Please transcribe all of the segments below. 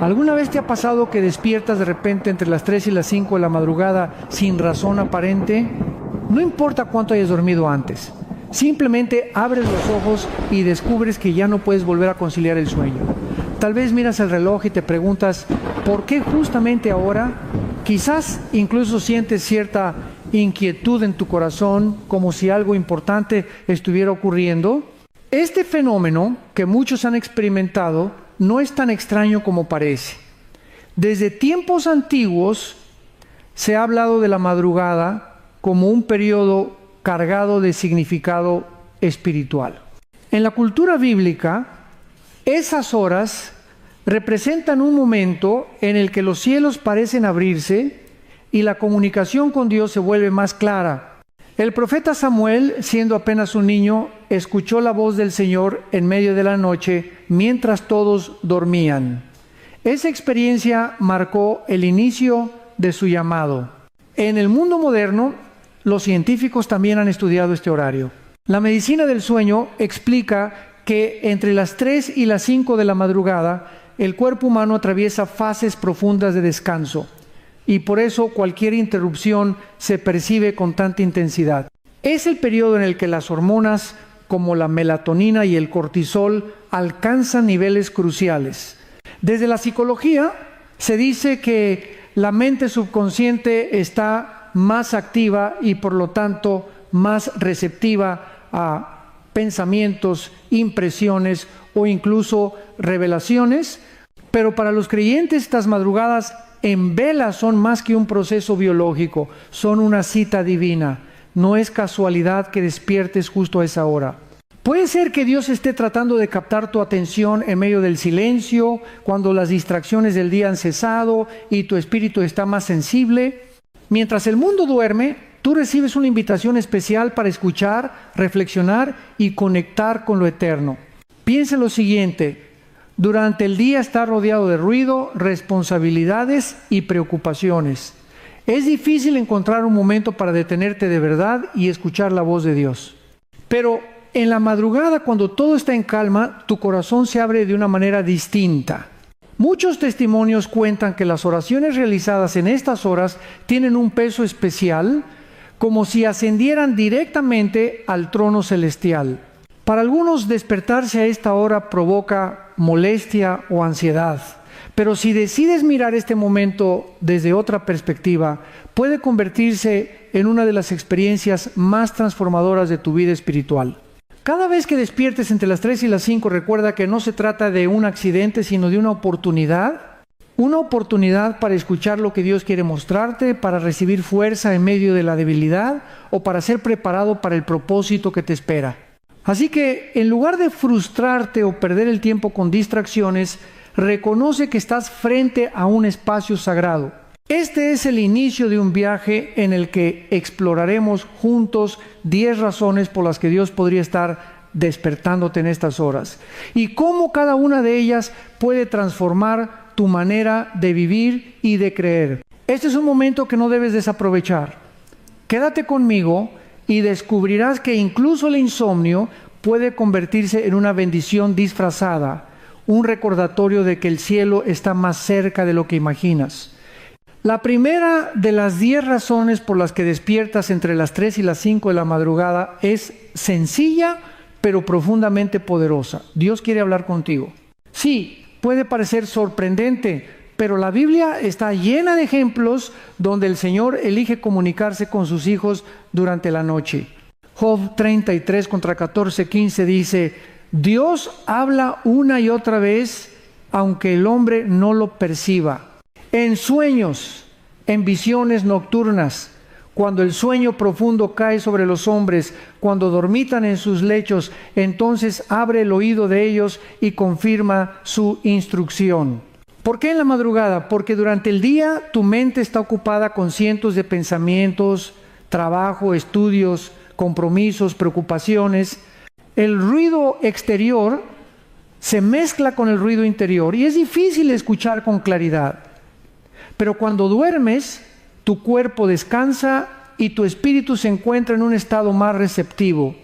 ¿Alguna vez te ha pasado que despiertas de repente entre las 3 y las 5 de la madrugada sin razón aparente? No importa cuánto hayas dormido antes, simplemente abres los ojos y descubres que ya no puedes volver a conciliar el sueño. Tal vez miras el reloj y te preguntas, ¿por qué justamente ahora? Quizás incluso sientes cierta inquietud en tu corazón, como si algo importante estuviera ocurriendo. Este fenómeno que muchos han experimentado no es tan extraño como parece. Desde tiempos antiguos se ha hablado de la madrugada como un periodo cargado de significado espiritual. En la cultura bíblica, esas horas representan un momento en el que los cielos parecen abrirse y la comunicación con Dios se vuelve más clara. El profeta Samuel, siendo apenas un niño, escuchó la voz del Señor en medio de la noche mientras todos dormían. Esa experiencia marcó el inicio de su llamado. En el mundo moderno, los científicos también han estudiado este horario. La medicina del sueño explica que entre las 3 y las 5 de la madrugada, el cuerpo humano atraviesa fases profundas de descanso. Y por eso cualquier interrupción se percibe con tanta intensidad. Es el periodo en el que las hormonas como la melatonina y el cortisol alcanzan niveles cruciales. Desde la psicología se dice que la mente subconsciente está más activa y por lo tanto más receptiva a pensamientos, impresiones o incluso revelaciones. Pero para los creyentes estas madrugadas en vela son más que un proceso biológico, son una cita divina. No es casualidad que despiertes justo a esa hora. Puede ser que Dios esté tratando de captar tu atención en medio del silencio, cuando las distracciones del día han cesado y tu espíritu está más sensible. Mientras el mundo duerme, tú recibes una invitación especial para escuchar, reflexionar y conectar con lo eterno. Piensa lo siguiente: durante el día está rodeado de ruido, responsabilidades y preocupaciones. Es difícil encontrar un momento para detenerte de verdad y escuchar la voz de Dios. Pero en la madrugada, cuando todo está en calma, tu corazón se abre de una manera distinta. Muchos testimonios cuentan que las oraciones realizadas en estas horas tienen un peso especial, como si ascendieran directamente al trono celestial. Para algunos, despertarse a esta hora provoca molestia o ansiedad. Pero si decides mirar este momento desde otra perspectiva, puede convertirse en una de las experiencias más transformadoras de tu vida espiritual. Cada vez que despiertes entre las 3 y las 5, recuerda que no se trata de un accidente, sino de una oportunidad para escuchar lo que Dios quiere mostrarte, para recibir fuerza en medio de la debilidad o para ser preparado para el propósito que te espera. Así que, en lugar de frustrarte o perder el tiempo con distracciones, reconoce que estás frente a un espacio sagrado. Este es el inicio de un viaje en el que exploraremos juntos 10 razones por las que Dios podría estar despertándote en estas horas y cómo cada una de ellas puede transformar tu manera de vivir y de creer. Este es un momento que no debes desaprovechar. Quédate conmigo y descubrirás que incluso el insomnio puede convertirse en una bendición disfrazada, un recordatorio de que el cielo está más cerca de lo que imaginas. La primera de las 10 razones por las que despiertas entre las 3 y las 5 de la madrugada es sencilla, pero profundamente poderosa. Dios quiere hablar contigo. Sí, puede parecer sorprendente, pero la Biblia está llena de ejemplos donde el Señor elige comunicarse con sus hijos durante la noche. Job 33, contra 14-15 dice: Dios habla una y otra vez, aunque el hombre no lo perciba. En sueños, en visiones nocturnas, cuando el sueño profundo cae sobre los hombres, cuando dormitan en sus lechos, entonces abre el oído de ellos y confirma su instrucción. ¿Por qué en la madrugada? Porque durante el día tu mente está ocupada con cientos de pensamientos, trabajo, estudios, compromisos, preocupaciones. El ruido exterior se mezcla con el ruido interior y es difícil escuchar con claridad. Pero cuando duermes, tu cuerpo descansa y tu espíritu se encuentra en un estado más receptivo.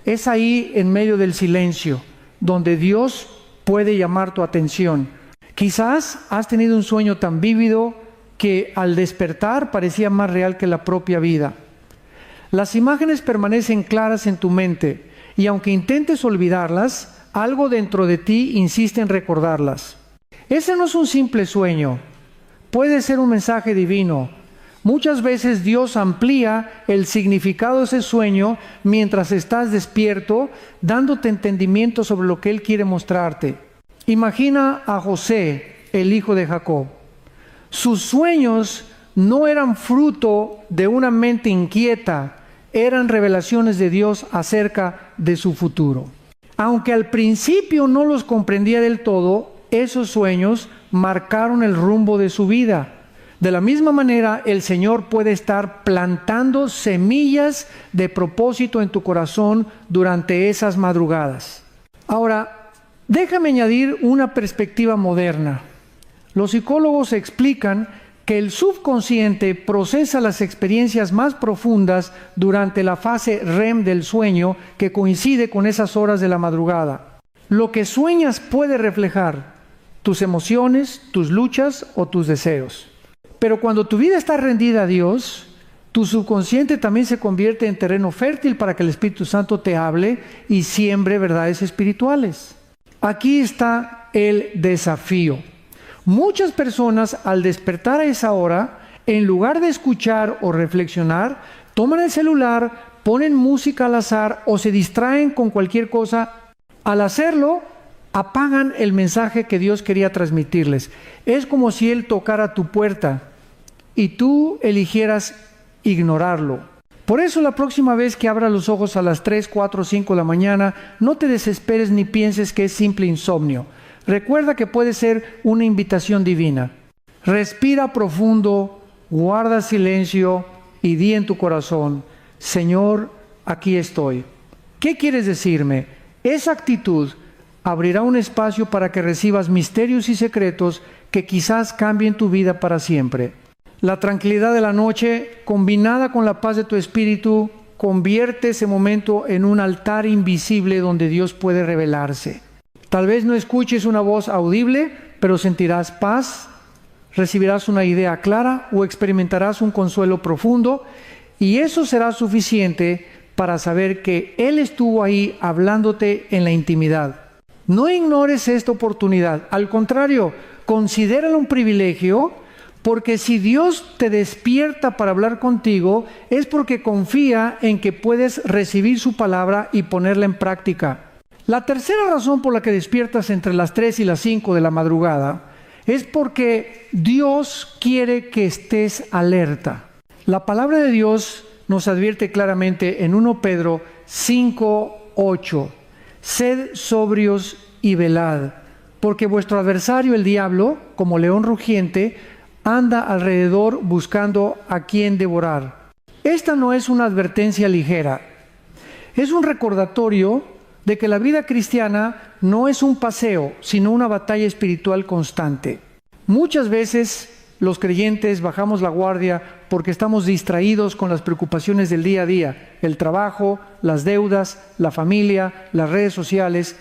Es ahí, en medio del silencio, donde Dios puede llamar tu atención. Quizás has tenido un sueño tan vívido que al despertar parecía más real que la propia vida. Las imágenes permanecen claras en tu mente y aunque intentes olvidarlas, algo dentro de ti insiste en recordarlas. Ese no es un simple sueño, puede ser un mensaje divino. Muchas veces Dios amplía el significado de ese sueño mientras estás despierto, dándote entendimiento sobre lo que Él quiere mostrarte. Imagina a José, el hijo de Jacob. Sus sueños no eran fruto de una mente inquieta, eran revelaciones de Dios acerca de su futuro. Aunque al principio no los comprendía del todo, esos sueños marcaron el rumbo de su vida. De la misma manera, el Señor puede estar plantando semillas de propósito en tu corazón durante esas madrugadas. Ahora, déjame añadir una perspectiva moderna. Los psicólogos explican que el subconsciente procesa las experiencias más profundas durante la fase REM del sueño que coincide con esas horas de la madrugada. Lo que sueñas puede reflejar tus emociones, tus luchas o tus deseos. Pero cuando tu vida está rendida a Dios, tu subconsciente también se convierte en terreno fértil para que el Espíritu Santo te hable y siembre verdades espirituales. Aquí está el desafío. Muchas personas al despertar a esa hora, en lugar de escuchar o reflexionar, toman el celular, ponen música al azar o se distraen con cualquier cosa. Al hacerlo, apagan el mensaje que Dios quería transmitirles. Es como si Él tocara tu puerta y tú eligieras ignorarlo. Por eso la próxima vez que abras los ojos a las 3, 4, 5 de la mañana, no te desesperes ni pienses que es simple insomnio. Recuerda que puede ser una invitación divina. Respira profundo, guarda silencio y di en tu corazón: Señor, aquí estoy. ¿Qué quieres decirme? Esa actitud abrirá un espacio para que recibas misterios y secretos que quizás cambien tu vida para siempre. La tranquilidad de la noche, combinada con la paz de tu espíritu, convierte ese momento en un altar invisible donde Dios puede revelarse. Tal vez no escuches una voz audible, pero sentirás paz, recibirás una idea clara o experimentarás un consuelo profundo, y eso será suficiente para saber que Él estuvo ahí hablándote en la intimidad. No ignores esta oportunidad, al contrario, considéralo un privilegio, porque si Dios te despierta para hablar contigo, es porque confía en que puedes recibir su palabra y ponerla en práctica. La tercera razón por la que despiertas entre las 3 y las 5 de la madrugada es porque Dios quiere que estés alerta. La palabra de Dios nos advierte claramente en 1 Pedro 5:8: sed sobrios y velad, porque vuestro adversario el diablo, como león rugiente, anda alrededor buscando a quien devorar. Esta no es una advertencia ligera, es un recordatorio de que la vida cristiana no es un paseo, sino una batalla espiritual constante. Muchas veces los creyentes bajamos la guardia porque estamos distraídos con las preocupaciones del día a día, el trabajo, las deudas, la familia, las redes sociales,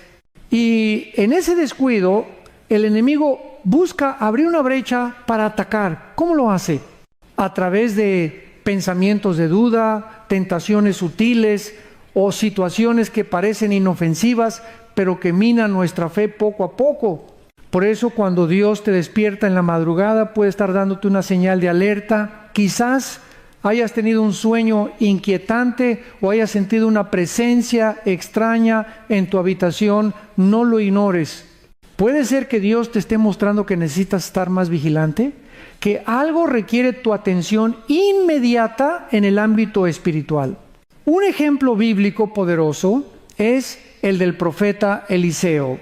y en ese descuido el enemigo busca abrir una brecha para atacar. ¿Cómo lo hace? A través de pensamientos de duda, tentaciones sutiles, o situaciones que parecen inofensivas, pero que minan nuestra fe poco a poco. Por eso cuando Dios te despierta en la madrugada, puede estar dándote una señal de alerta. Quizás hayas tenido un sueño inquietante o hayas sentido una presencia extraña en tu habitación. No lo ignores. Puede ser que Dios te esté mostrando que necesitas estar más vigilante, que algo requiere tu atención inmediata en el ámbito espiritual. Un ejemplo bíblico poderoso es el del profeta Eliseo.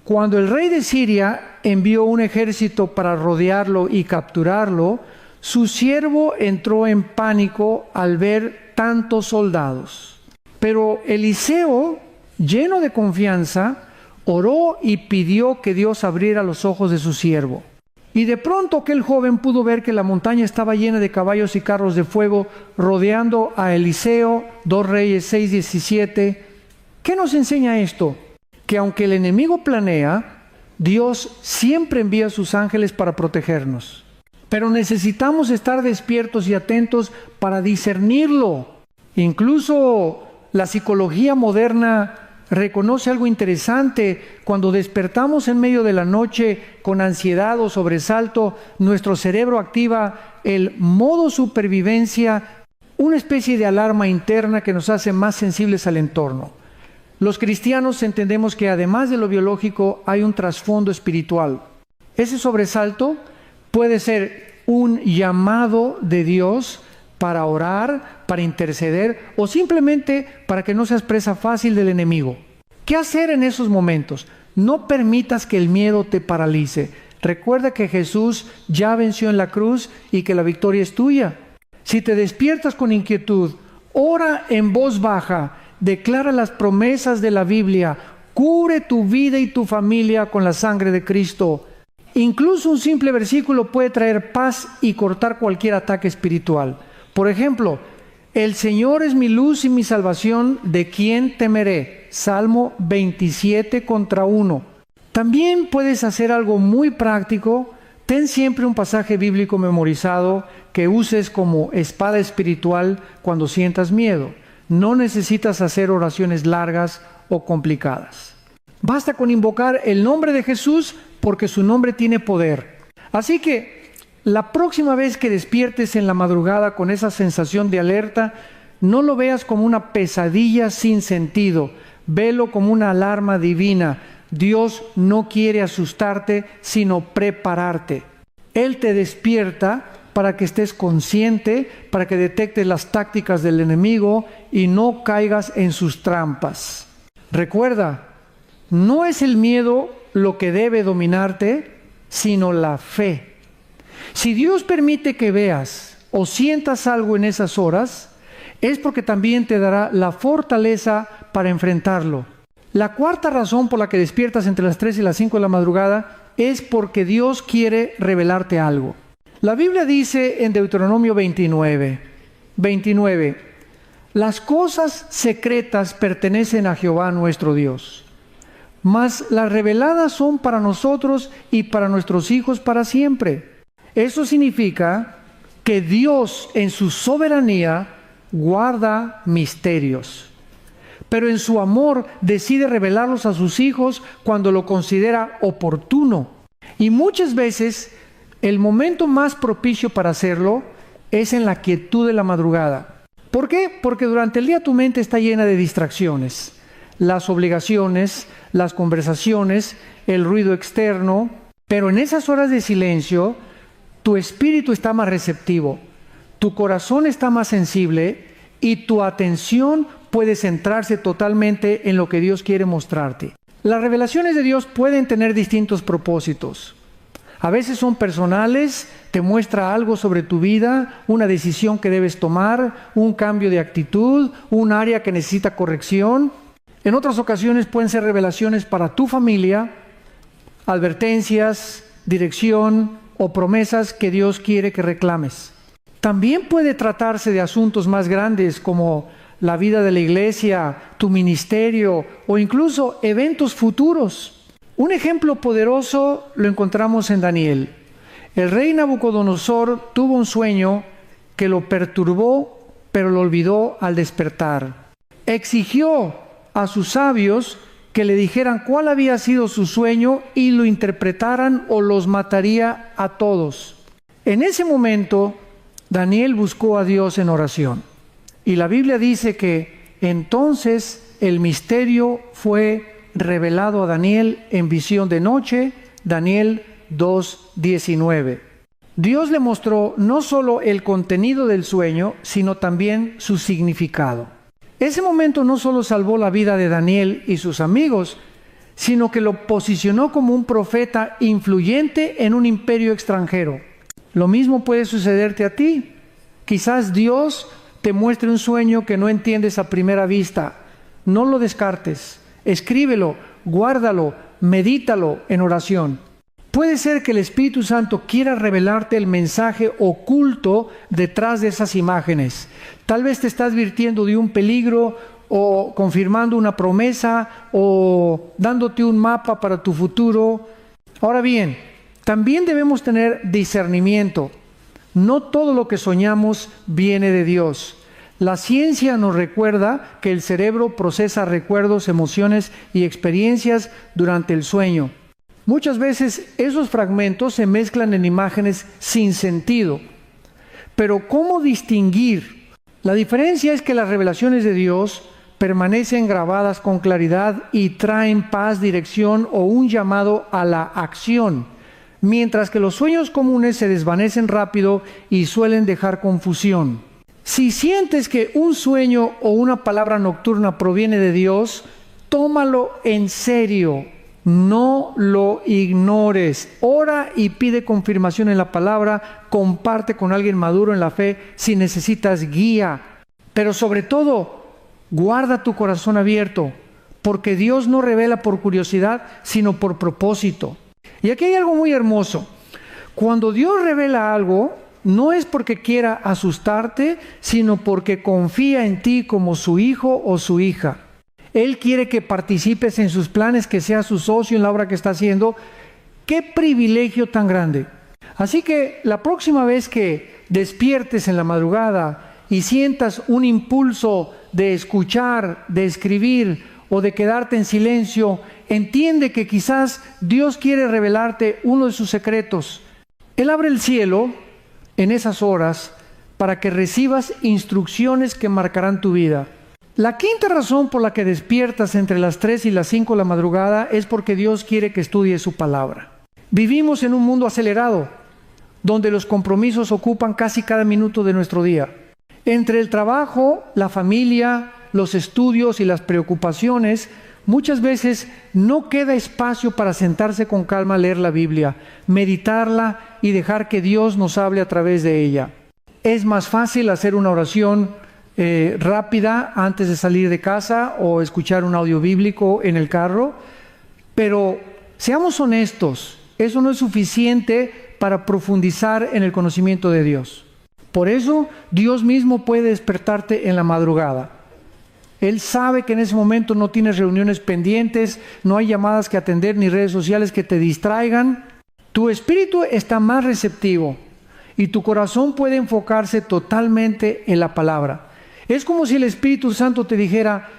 Cuando el rey de Siria envió un ejército para rodearlo y capturarlo, su siervo entró en pánico al ver tantos soldados. Pero Eliseo, lleno de confianza, oró y pidió que Dios abriera los ojos de su siervo. Y de pronto aquel joven pudo ver que la montaña estaba llena de caballos y carros de fuego rodeando a Eliseo. 2 Reyes 6:17. ¿Qué nos enseña esto? Que aunque el enemigo planea, Dios siempre envía a sus ángeles para protegernos. Pero necesitamos estar despiertos y atentos para discernirlo. Incluso la psicología moderna reconoce algo interesante. Cuando despertamos en medio de la noche con ansiedad o sobresalto, nuestro cerebro activa el modo supervivencia, una especie de alarma interna que nos hace más sensibles al entorno. Los cristianos entendemos que además de lo biológico hay un trasfondo espiritual. Ese sobresalto puede ser un llamado de Dios para orar, para interceder o simplemente para que no seas presa fácil del enemigo. ¿Qué hacer en esos momentos? No permitas que el miedo te paralice. Recuerda que Jesús ya venció en la cruz y que la victoria es tuya. Si te despiertas con inquietud, ora en voz baja, declara las promesas de la Biblia, cubre tu vida y tu familia con la sangre de Cristo. Incluso un simple versículo puede traer paz y cortar cualquier ataque espiritual. Por ejemplo, el Señor es mi luz y mi salvación, ¿de quién temeré? Salmo 27:1. También puedes hacer algo muy práctico. Ten siempre un pasaje bíblico memorizado que uses como espada espiritual cuando sientas miedo. No necesitas hacer oraciones largas o complicadas. Basta con invocar el nombre de Jesús porque su nombre tiene poder. Así que la próxima vez que despiertes en la madrugada con esa sensación de alerta, no lo veas como una pesadilla sin sentido. Velo como una alarma divina. Dios no quiere asustarte, sino prepararte. Él te despierta para que estés consciente, para que detectes las tácticas del enemigo y no caigas en sus trampas. Recuerda, no es el miedo lo que debe dominarte, sino la fe. Si Dios permite que veas o sientas algo en esas horas, es porque también te dará la fortaleza para enfrentarlo. La cuarta razón por la que despiertas entre las 3 y las 5 de la madrugada es porque Dios quiere revelarte algo. La Biblia dice en Deuteronomio 29, las cosas secretas pertenecen a Jehová nuestro Dios, mas las reveladas son para nosotros y para nuestros hijos para siempre. Eso significa que Dios en su soberanía guarda misterios, pero en su amor decide revelarlos a sus hijos cuando lo considera oportuno. Y muchas veces el momento más propicio para hacerlo es en la quietud de la madrugada. ¿Por qué? Porque durante el día tu mente está llena de distracciones. Las obligaciones, las conversaciones, el ruido externo. Pero en esas horas de silencio, tu espíritu está más receptivo, tu corazón está más sensible y tu atención puede centrarse totalmente en lo que Dios quiere mostrarte. Las revelaciones de Dios pueden tener distintos propósitos. A veces son personales, te muestra algo sobre tu vida, una decisión que debes tomar, un cambio de actitud, un área que necesita corrección. En otras ocasiones pueden ser revelaciones para tu familia, advertencias, dirección o promesas que Dios quiere que reclames. También puede tratarse de asuntos más grandes como la vida de la iglesia, tu ministerio o incluso eventos futuros. Un ejemplo poderoso lo encontramos en Daniel. El rey Nabucodonosor tuvo un sueño que lo perturbó, pero lo olvidó al despertar. Exigió a sus sabios que le dijeran cuál había sido su sueño y lo interpretaran o los mataría a todos. En ese momento, Daniel buscó a Dios en oración. Y la Biblia dice que entonces el misterio fue revelado a Daniel en visión de noche, Daniel 2:19. Dios le mostró no solo el contenido del sueño, sino también su significado. Ese momento no solo salvó la vida de Daniel y sus amigos, sino que lo posicionó como un profeta influyente en un imperio extranjero. Lo mismo puede sucederte a ti. Quizás Dios te muestre un sueño que no entiendes a primera vista. No lo descartes. Escríbelo, guárdalo, medítalo en oración. Puede ser que el Espíritu Santo quiera revelarte el mensaje oculto detrás de esas imágenes. Tal vez te está advirtiendo de un peligro o confirmando una promesa o dándote un mapa para tu futuro. Ahora bien, también debemos tener discernimiento. No todo lo que soñamos viene de Dios. La ciencia nos recuerda que el cerebro procesa recuerdos, emociones y experiencias durante el sueño. Muchas veces esos fragmentos se mezclan en imágenes sin sentido. Pero ¿cómo distinguir? La diferencia es que las revelaciones de Dios permanecen grabadas con claridad y traen paz, dirección o un llamado a la acción, mientras que los sueños comunes se desvanecen rápido y suelen dejar confusión. Si sientes que un sueño o una palabra nocturna proviene de Dios, tómalo en serio, no lo ignores. Ora y pide confirmación en la palabra, comparte con alguien maduro en la fe si necesitas guía. Pero sobre todo, guarda tu corazón abierto, porque Dios no revela por curiosidad, sino por propósito. Y aquí hay algo muy hermoso. Cuando Dios revela algo, no es porque quiera asustarte, sino porque confía en ti como su hijo o su hija. Él quiere que participes en sus planes, que seas su socio en la obra que está haciendo. ¡Qué privilegio tan grande! Así que la próxima vez que despiertes en la madrugada y sientas un impulso de escuchar, de escribir o de quedarte en silencio, entiende que quizás Dios quiere revelarte uno de sus secretos. Él abre el cielo en esas horas para que recibas instrucciones que marcarán tu vida. La quinta razón por la que despiertas entre las 3 y las 5 de la madrugada es porque Dios quiere que estudies su palabra. Vivimos en un mundo acelerado, donde los compromisos ocupan casi cada minuto de nuestro día. Entre el trabajo, la familia, los estudios y las preocupaciones, muchas veces no queda espacio para sentarse con calma a leer la Biblia, meditarla y dejar que Dios nos hable a través de ella. Es más fácil hacer una oración rápida antes de salir de casa o escuchar un audio bíblico en el carro, pero seamos honestos, eso no es suficiente para profundizar en el conocimiento de Dios. Por eso Dios mismo puede despertarte en la madrugada. Él sabe que en ese momento no tienes reuniones pendientes, no hay llamadas que atender ni redes sociales que te distraigan. Tu espíritu está más receptivo y tu corazón puede enfocarse totalmente en la palabra. Es como si el Espíritu Santo te dijera: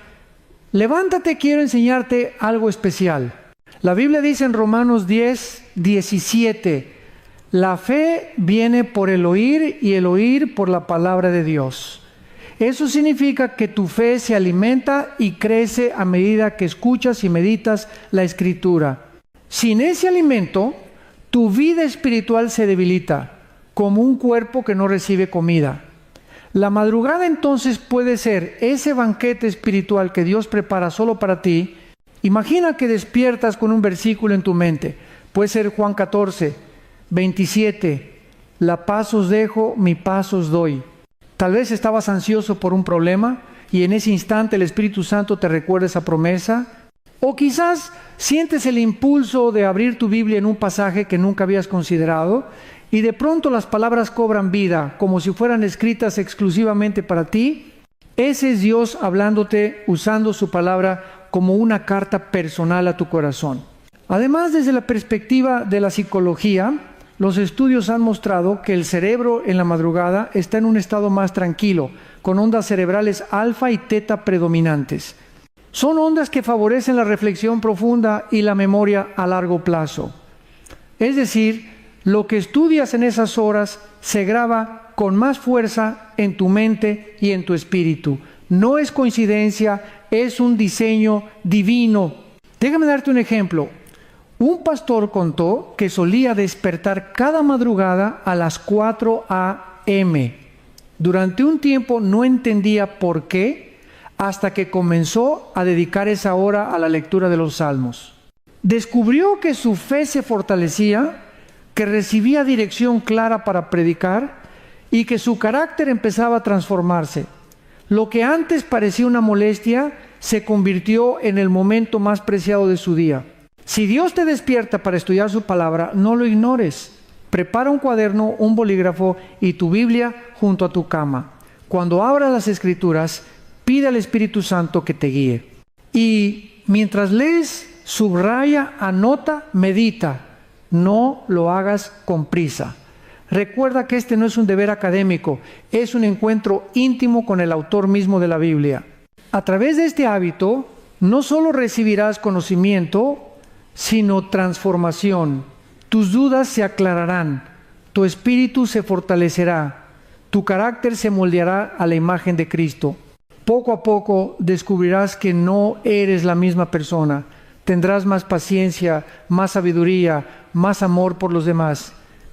levántate, quiero enseñarte algo especial. La Biblia dice en Romanos 10:17, la fe viene por el oír y el oír por la palabra de Dios. Eso significa que tu fe se alimenta y crece a medida que escuchas y meditas la Escritura. Sin ese alimento, tu vida espiritual se debilita, como un cuerpo que no recibe comida. La madrugada entonces puede ser ese banquete espiritual que Dios prepara solo para ti. Imagina que despiertas con un versículo en tu mente. Puede ser Juan 14:27. La paz os dejo, mi paz os doy. Tal vez estabas ansioso por un problema y en ese instante el Espíritu Santo te recuerda esa promesa. O quizás sientes el impulso de abrir tu Biblia en un pasaje que nunca habías considerado y de pronto las palabras cobran vida, como si fueran escritas exclusivamente para ti. Ese es Dios hablándote, usando su palabra como una carta personal a tu corazón. Además, desde la perspectiva de la psicología, los estudios han mostrado que el cerebro en la madrugada está en un estado más tranquilo, con ondas cerebrales alfa y teta predominantes. Son ondas que favorecen la reflexión profunda y la memoria a largo plazo. Es decir, lo que estudias en esas horas se graba con más fuerza en tu mente y en tu espíritu. No es coincidencia, es un diseño divino. Déjame darte un ejemplo. Un pastor contó que solía despertar cada madrugada a las 4 a.m. Durante un tiempo no entendía por qué, hasta que comenzó a dedicar esa hora a la lectura de los salmos. Descubrió que su fe se fortalecía, que recibía dirección clara para predicar y que su carácter empezaba a transformarse. Lo que antes parecía una molestia se convirtió en el momento más preciado de su día. Si Dios te despierta para estudiar su palabra, no lo ignores. Prepara un cuaderno, un bolígrafo y tu Biblia junto a tu cama. Cuando abras las Escrituras, pide al Espíritu Santo que te guíe. Y mientras lees, subraya, anota, medita. No lo hagas con prisa. Recuerda que este no es un deber académico, es un encuentro íntimo con el autor mismo de la Biblia. A través de este hábito, no solo recibirás conocimiento, sino transformación. Tus dudas se aclararán, tu espíritu se fortalecerá, tu carácter se moldeará a la imagen de Cristo. Poco a poco descubrirás que no eres la misma persona. Tendrás más paciencia, más sabiduría, más amor por los demás.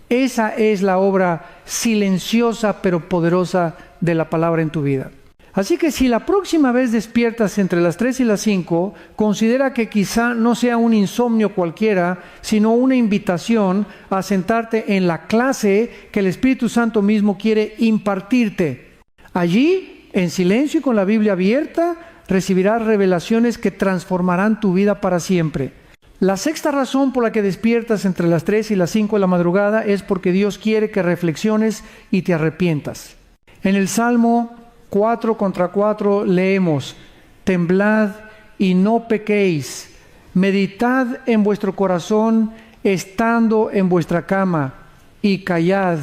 Esa es la obra silenciosa pero poderosa de la palabra en tu vida. Así que si la próxima vez despiertas entre las 3 y las 5, considera que quizá no sea un insomnio cualquiera, sino una invitación a sentarte en la clase que el Espíritu Santo mismo quiere impartirte. Allí, en silencio y con la Biblia abierta, recibirás revelaciones que transformarán tu vida para siempre. La sexta razón por la que despiertas entre las 3 y las 5 de la madrugada es porque Dios quiere que reflexiones y te arrepientas. En el Salmo 4:4 leemos: temblad y no pequéis, meditad en vuestro corazón estando en vuestra cama y callad.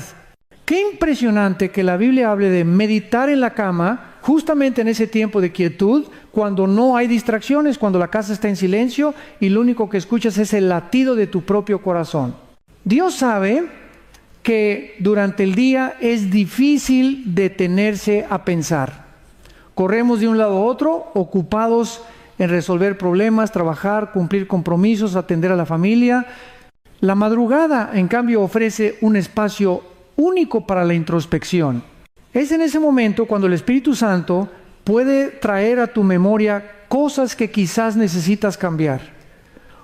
Qué impresionante que la Biblia hable de meditar en la cama justamente en ese tiempo de quietud, cuando no hay distracciones, cuando la casa está en silencio y lo único que escuchas es el latido de tu propio corazón. Dios sabe que durante el día es difícil detenerse a pensar. Corremos de un lado a otro, ocupados en resolver problemas, trabajar, cumplir compromisos, atender a la familia. La madrugada, en cambio, ofrece un espacio único para la introspección. Es en ese momento cuando el Espíritu Santo puede traer a tu memoria cosas que quizás necesitas cambiar.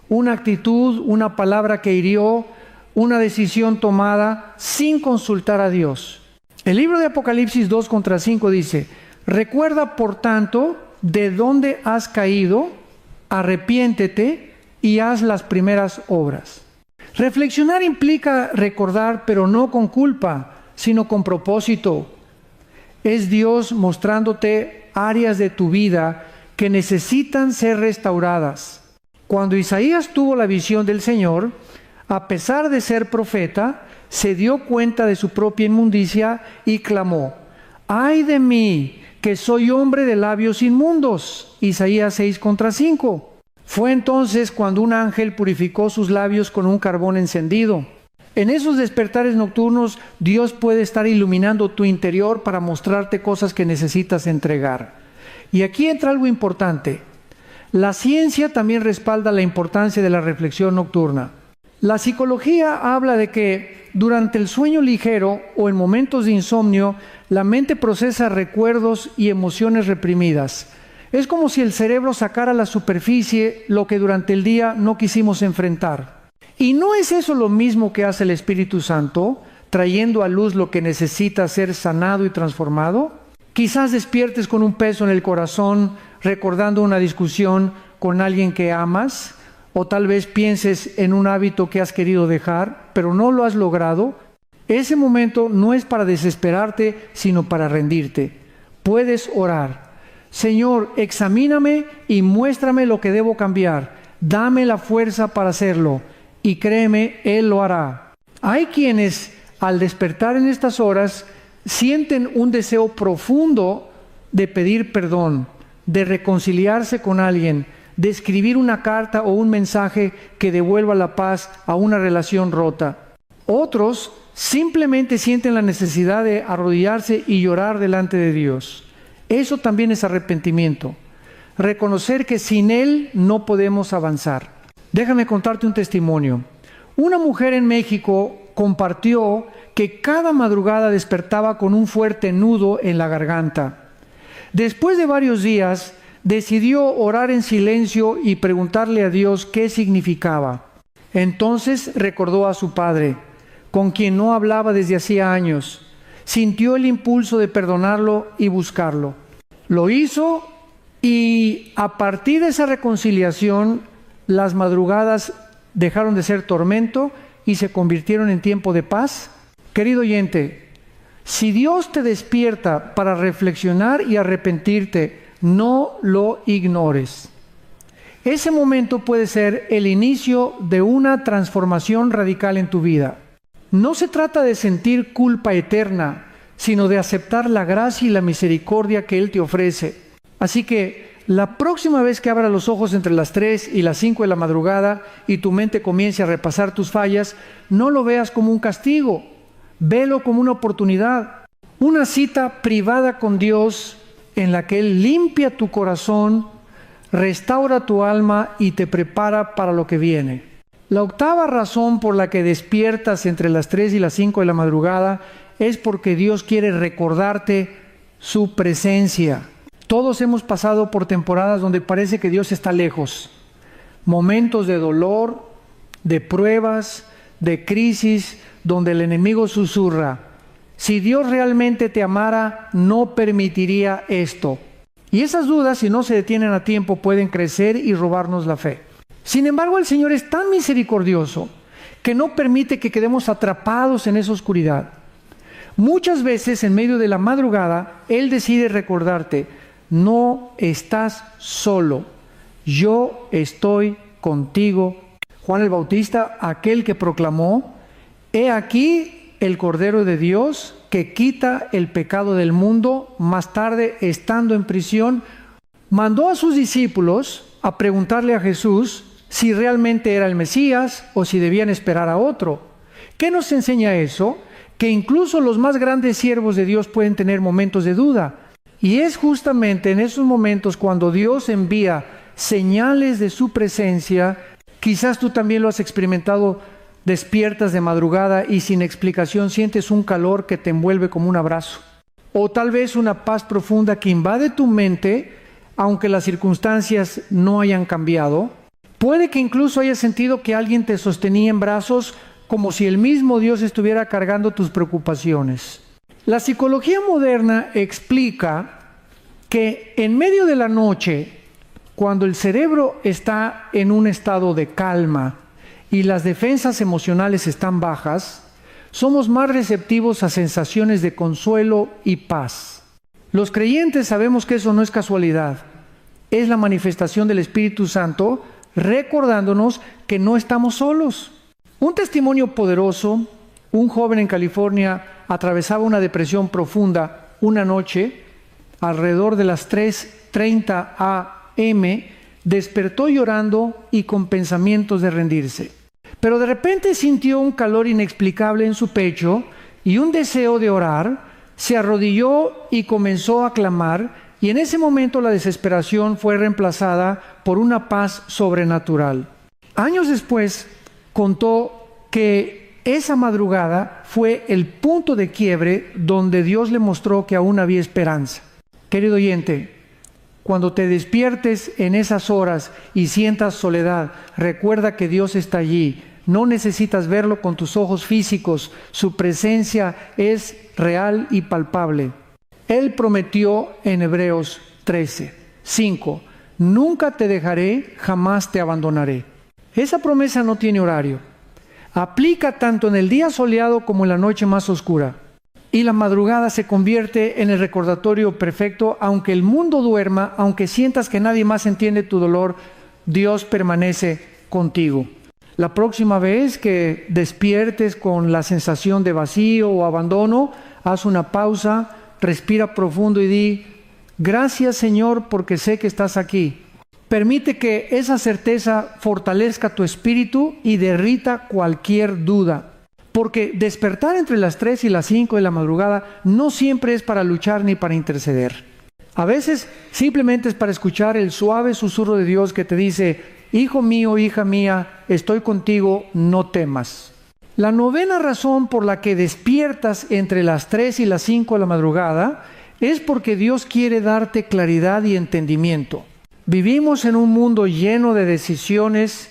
Una actitud, una palabra que hirió, una decisión tomada sin consultar a Dios. El libro de Apocalipsis 2:5 dice: recuerda, por tanto, de dónde has caído, arrepiéntete y haz las primeras obras. Reflexionar implica recordar, pero no con culpa, sino con propósito. Es Dios mostrándote áreas de tu vida que necesitan ser restauradas. Cuando Isaías tuvo la visión del Señor, a pesar de ser profeta, se dio cuenta de su propia inmundicia y clamó: ¡ay de mí, que soy hombre de labios inmundos! Isaías 6:5. Fue entonces cuando un ángel purificó sus labios con un carbón encendido. En esos despertares nocturnos, Dios puede estar iluminando tu interior para mostrarte cosas que necesitas entregar. Y aquí entra algo importante. La ciencia también respalda la importancia de la reflexión nocturna. La psicología habla de que durante el sueño ligero o en momentos de insomnio, la mente procesa recuerdos y emociones reprimidas. Es como si el cerebro sacara a la superficie lo que durante el día no quisimos enfrentar. ¿Y no es eso lo mismo que hace el Espíritu Santo, trayendo a luz lo que necesita ser sanado y transformado? Quizás despiertes con un peso en el corazón, recordando una discusión con alguien que amas, o tal vez pienses en un hábito que has querido dejar, pero no lo has logrado. Ese momento no es para desesperarte, sino para rendirte. Puedes orar: Señor, examíname y muéstrame lo que debo cambiar. Dame la fuerza para hacerlo. Y créeme, Él lo hará. Hay quienes, al despertar en estas horas, sienten un deseo profundo de pedir perdón, de reconciliarse con alguien, de escribir una carta o un mensaje que devuelva la paz a una relación rota. Otros simplemente sienten la necesidad de arrodillarse y llorar delante de Dios. Eso también es arrepentimiento. Reconocer que sin Él no podemos avanzar. Déjame contarte un testimonio. Una mujer en México compartió que cada madrugada despertaba con un fuerte nudo en la garganta. Después de varios días, decidió orar en silencio y preguntarle a Dios qué significaba. Entonces recordó a su padre, con quien no hablaba desde hacía años. Sintió el impulso de perdonarlo y buscarlo. Lo hizo y a partir de esa reconciliación, las madrugadas dejaron de ser tormento y se convirtieron en tiempo de paz. Querido oyente, si Dios te despierta para reflexionar y arrepentirte, no lo ignores. Ese momento puede ser el inicio de una transformación radical en tu vida. No se trata de sentir culpa eterna, sino de aceptar la gracia y la misericordia que Él te ofrece. Así que la próxima vez que abras los ojos entre las 3 y las 5 de la madrugada y tu mente comience a repasar tus fallas, no lo veas como un castigo, velo como una oportunidad, una cita privada con Dios en la que Él limpia tu corazón, restaura tu alma y te prepara para lo que viene. La octava razón por la que despiertas entre las 3 y las 5 de la madrugada es porque Dios quiere recordarte su presencia. Todos hemos pasado por temporadas donde parece que Dios está lejos. Momentos de dolor, de pruebas, de crisis, donde el enemigo susurra: si Dios realmente te amara, no permitiría esto. Y esas dudas, si no se detienen a tiempo, pueden crecer y robarnos la fe. Sin embargo, el Señor es tan misericordioso que no permite que quedemos atrapados en esa oscuridad. Muchas veces, en medio de la madrugada, Él decide recordarte: no estás solo, yo estoy contigo. Juan el Bautista, aquel que proclamó: he aquí el Cordero de Dios que quita el pecado del mundo, más tarde, estando en prisión, mandó a sus discípulos a preguntarle a Jesús si realmente era el Mesías o si debían esperar a otro. ¿Qué nos enseña eso? Que incluso los más grandes siervos de Dios pueden tener momentos de duda. Y es justamente en esos momentos cuando Dios envía señales de su presencia. Quizás tú también lo has experimentado. Despiertas de madrugada y sin explicación sientes un calor que te envuelve como un abrazo. O tal vez una paz profunda que invade tu mente, aunque las circunstancias no hayan cambiado. Puede que incluso hayas sentido que alguien te sostenía en brazos, como si el mismo Dios estuviera cargando tus preocupaciones. La psicología moderna explica que en medio de la noche, cuando el cerebro está en un estado de calma y las defensas emocionales están bajas, somos más receptivos a sensaciones de consuelo y paz. Los creyentes sabemos que eso no es casualidad, es la manifestación del Espíritu Santo recordándonos que no estamos solos. Un testimonio poderoso: un joven en California atravesaba una depresión profunda. Una noche, alrededor de las 3:30 a.m., despertó llorando y con pensamientos de rendirse. Pero de repente sintió un calor inexplicable en su pecho y un deseo de orar. Se arrodilló y comenzó a clamar, y en ese momento la desesperación fue reemplazada por una paz sobrenatural. Años después contó que esa madrugada fue el punto de quiebre donde Dios le mostró que aún había esperanza. Querido oyente, cuando te despiertes en esas horas y sientas soledad, recuerda que Dios está allí. No necesitas verlo con tus ojos físicos. Su presencia es real y palpable. Él prometió en Hebreos 13:5: nunca te dejaré, jamás te abandonaré. Esa promesa no tiene horario. Aplica tanto en el día soleado como en la noche más oscura. Y la madrugada se convierte en el recordatorio perfecto. Aunque el mundo duerma, aunque sientas que nadie más entiende tu dolor, Dios permanece contigo. La próxima vez que despiertes con la sensación de vacío o abandono, haz una pausa, respira profundo y di: gracias, Señor, porque sé que estás aquí. Permite que esa certeza fortalezca tu espíritu y derrita cualquier duda. Porque despertar entre las 3 y las 5 de la madrugada no siempre es para luchar ni para interceder. A veces simplemente es para escuchar el suave susurro de Dios que te dice: hijo mío, hija mía, estoy contigo, no temas. La novena razón por la que despiertas entre las 3 y las 5 de la madrugada es porque Dios quiere darte claridad y entendimiento. Vivimos en un mundo lleno de decisiones,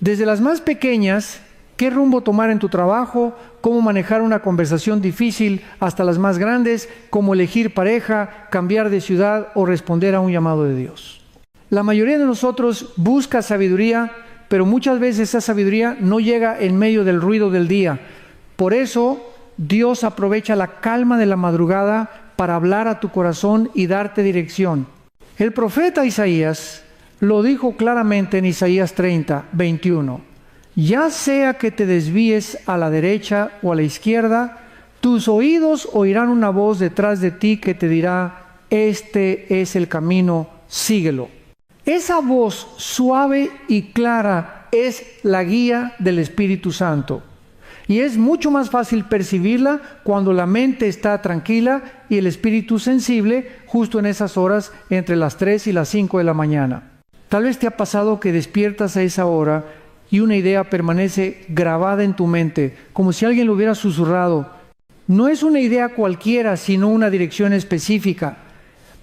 desde las más pequeñas: qué rumbo tomar en tu trabajo, cómo manejar una conversación difícil, hasta las más grandes, como elegir pareja, cambiar de ciudad o responder a un llamado de Dios. La mayoría de nosotros busca sabiduría, pero muchas veces esa sabiduría no llega en medio del ruido del día. Por eso Dios aprovecha la calma de la madrugada para hablar a tu corazón y darte dirección. El profeta Isaías lo dijo claramente en Isaías 30, 21. Ya sea que te desvíes a la derecha o a la izquierda, tus oídos oirán una voz detrás de ti que te dirá: este es el camino, síguelo. Esa voz suave y clara es la guía del Espíritu Santo. Y es mucho más fácil percibirla cuando la mente está tranquila y el espíritu sensible justo en esas horas entre las 3 y las 5 de la mañana. Tal vez te ha pasado que despiertas a esa hora y una idea permanece grabada en tu mente, como si alguien lo hubiera susurrado. No es una idea cualquiera, sino una dirección específica.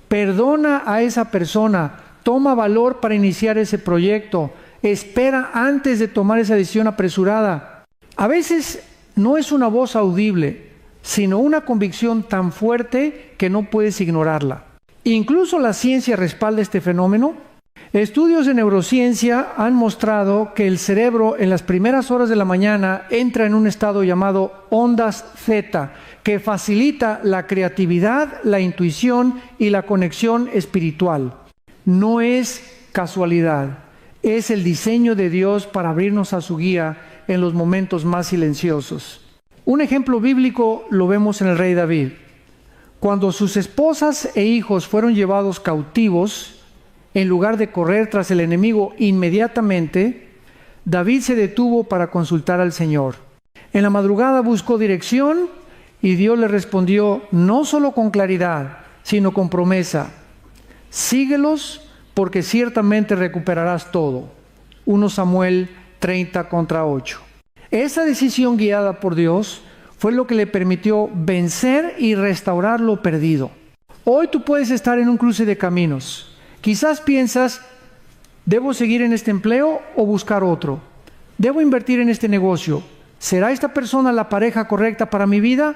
Perdona a esa persona, toma valor para iniciar ese proyecto, espera antes de tomar esa decisión apresurada. A veces no es una voz audible, sino una convicción tan fuerte que no puedes ignorarla. Incluso la ciencia respalda este fenómeno. Estudios de neurociencia han mostrado que el cerebro en las primeras horas de la mañana entra en un estado llamado ondas zeta, que facilita la creatividad, la intuición y la conexión espiritual. No es casualidad, es el diseño de Dios para abrirnos a su guía en los momentos más silenciosos. Un ejemplo bíblico lo vemos en el rey David. Cuando sus esposas e hijos fueron llevados cautivos, en lugar de correr tras el enemigo inmediatamente, David se detuvo para consultar al Señor. En la madrugada buscó dirección y Dios le respondió no solo con claridad, sino con promesa: síguelos porque ciertamente recuperarás todo. 1 Samuel 30:8. Esa decisión guiada por Dios fue lo que le permitió vencer y restaurar lo perdido. Hoy tú puedes estar en un cruce de caminos. Quizás piensas: ¿debo seguir en este empleo o buscar otro? ¿Debo invertir en este negocio? ¿Será esta persona la pareja correcta para mi vida?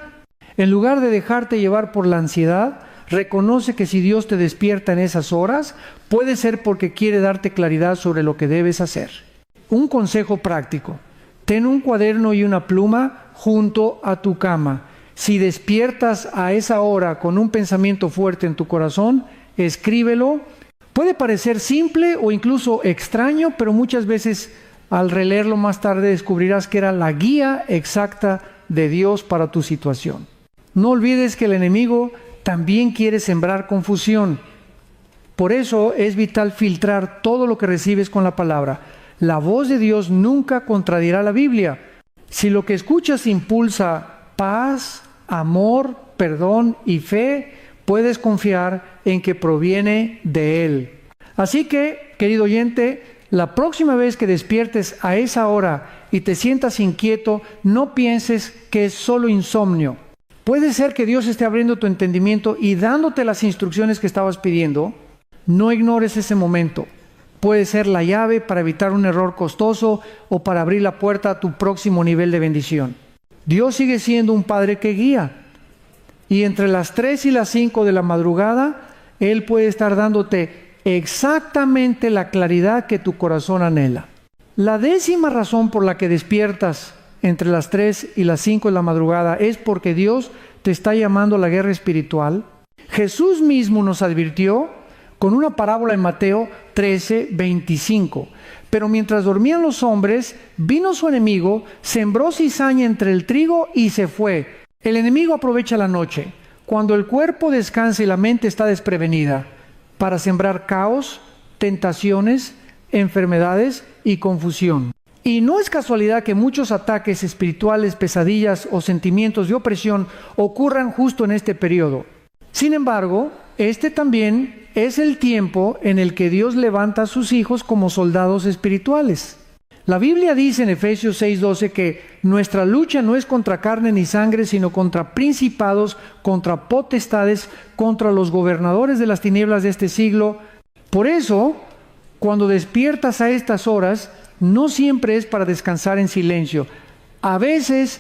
En lugar de dejarte llevar por la ansiedad, reconoce que si Dios te despierta en esas horas, puede ser porque quiere darte claridad sobre lo que debes hacer. Un consejo práctico: ten un cuaderno y una pluma junto a tu cama. Si despiertas a esa hora con un pensamiento fuerte en tu corazón, escríbelo. Puede parecer simple o incluso extraño, pero muchas veces al releerlo más tarde descubrirás que era la guía exacta de Dios para tu situación. No olvides que el enemigo también quiere sembrar confusión. Por eso es vital filtrar todo lo que recibes con la palabra. La voz de Dios nunca contradirá la Biblia. Si lo que escuchas impulsa paz, amor, perdón y fe, puedes confiar en que proviene de Él. Así que, querido oyente, la próxima vez que despiertes a esa hora y te sientas inquieto, no pienses que es solo insomnio. Puede ser que Dios esté abriendo tu entendimiento y dándote las instrucciones que estabas pidiendo. No ignores ese momento. Puede ser la llave para evitar un error costoso o para abrir la puerta a tu próximo nivel de bendición. Dios sigue siendo un Padre que guía. Y entre las 3 y las 5 de la madrugada, Él puede estar dándote exactamente la claridad que tu corazón anhela. La 10ª razón por la que despiertas entre las 3 y las 5 de la madrugada es porque Dios te está llamando a la guerra espiritual. Jesús mismo nos advirtió con una parábola en Mateo 13:25. Pero mientras dormían los hombres, vino su enemigo, sembró cizaña entre el trigo y se fue. El enemigo aprovecha la noche, cuando el cuerpo descansa y la mente está desprevenida, para sembrar caos, tentaciones, enfermedades y confusión. Y no es casualidad que muchos ataques espirituales, pesadillas o sentimientos de opresión ocurran justo en este periodo. Sin embargo, este también es el tiempo en el que Dios levanta a sus hijos como soldados espirituales. La Biblia dice en Efesios 6:12 que nuestra lucha no es contra carne ni sangre, sino contra principados, contra potestades, contra los gobernadores de las tinieblas de este siglo. Por eso, cuando despiertas a estas horas, no siempre es para descansar en silencio. A veces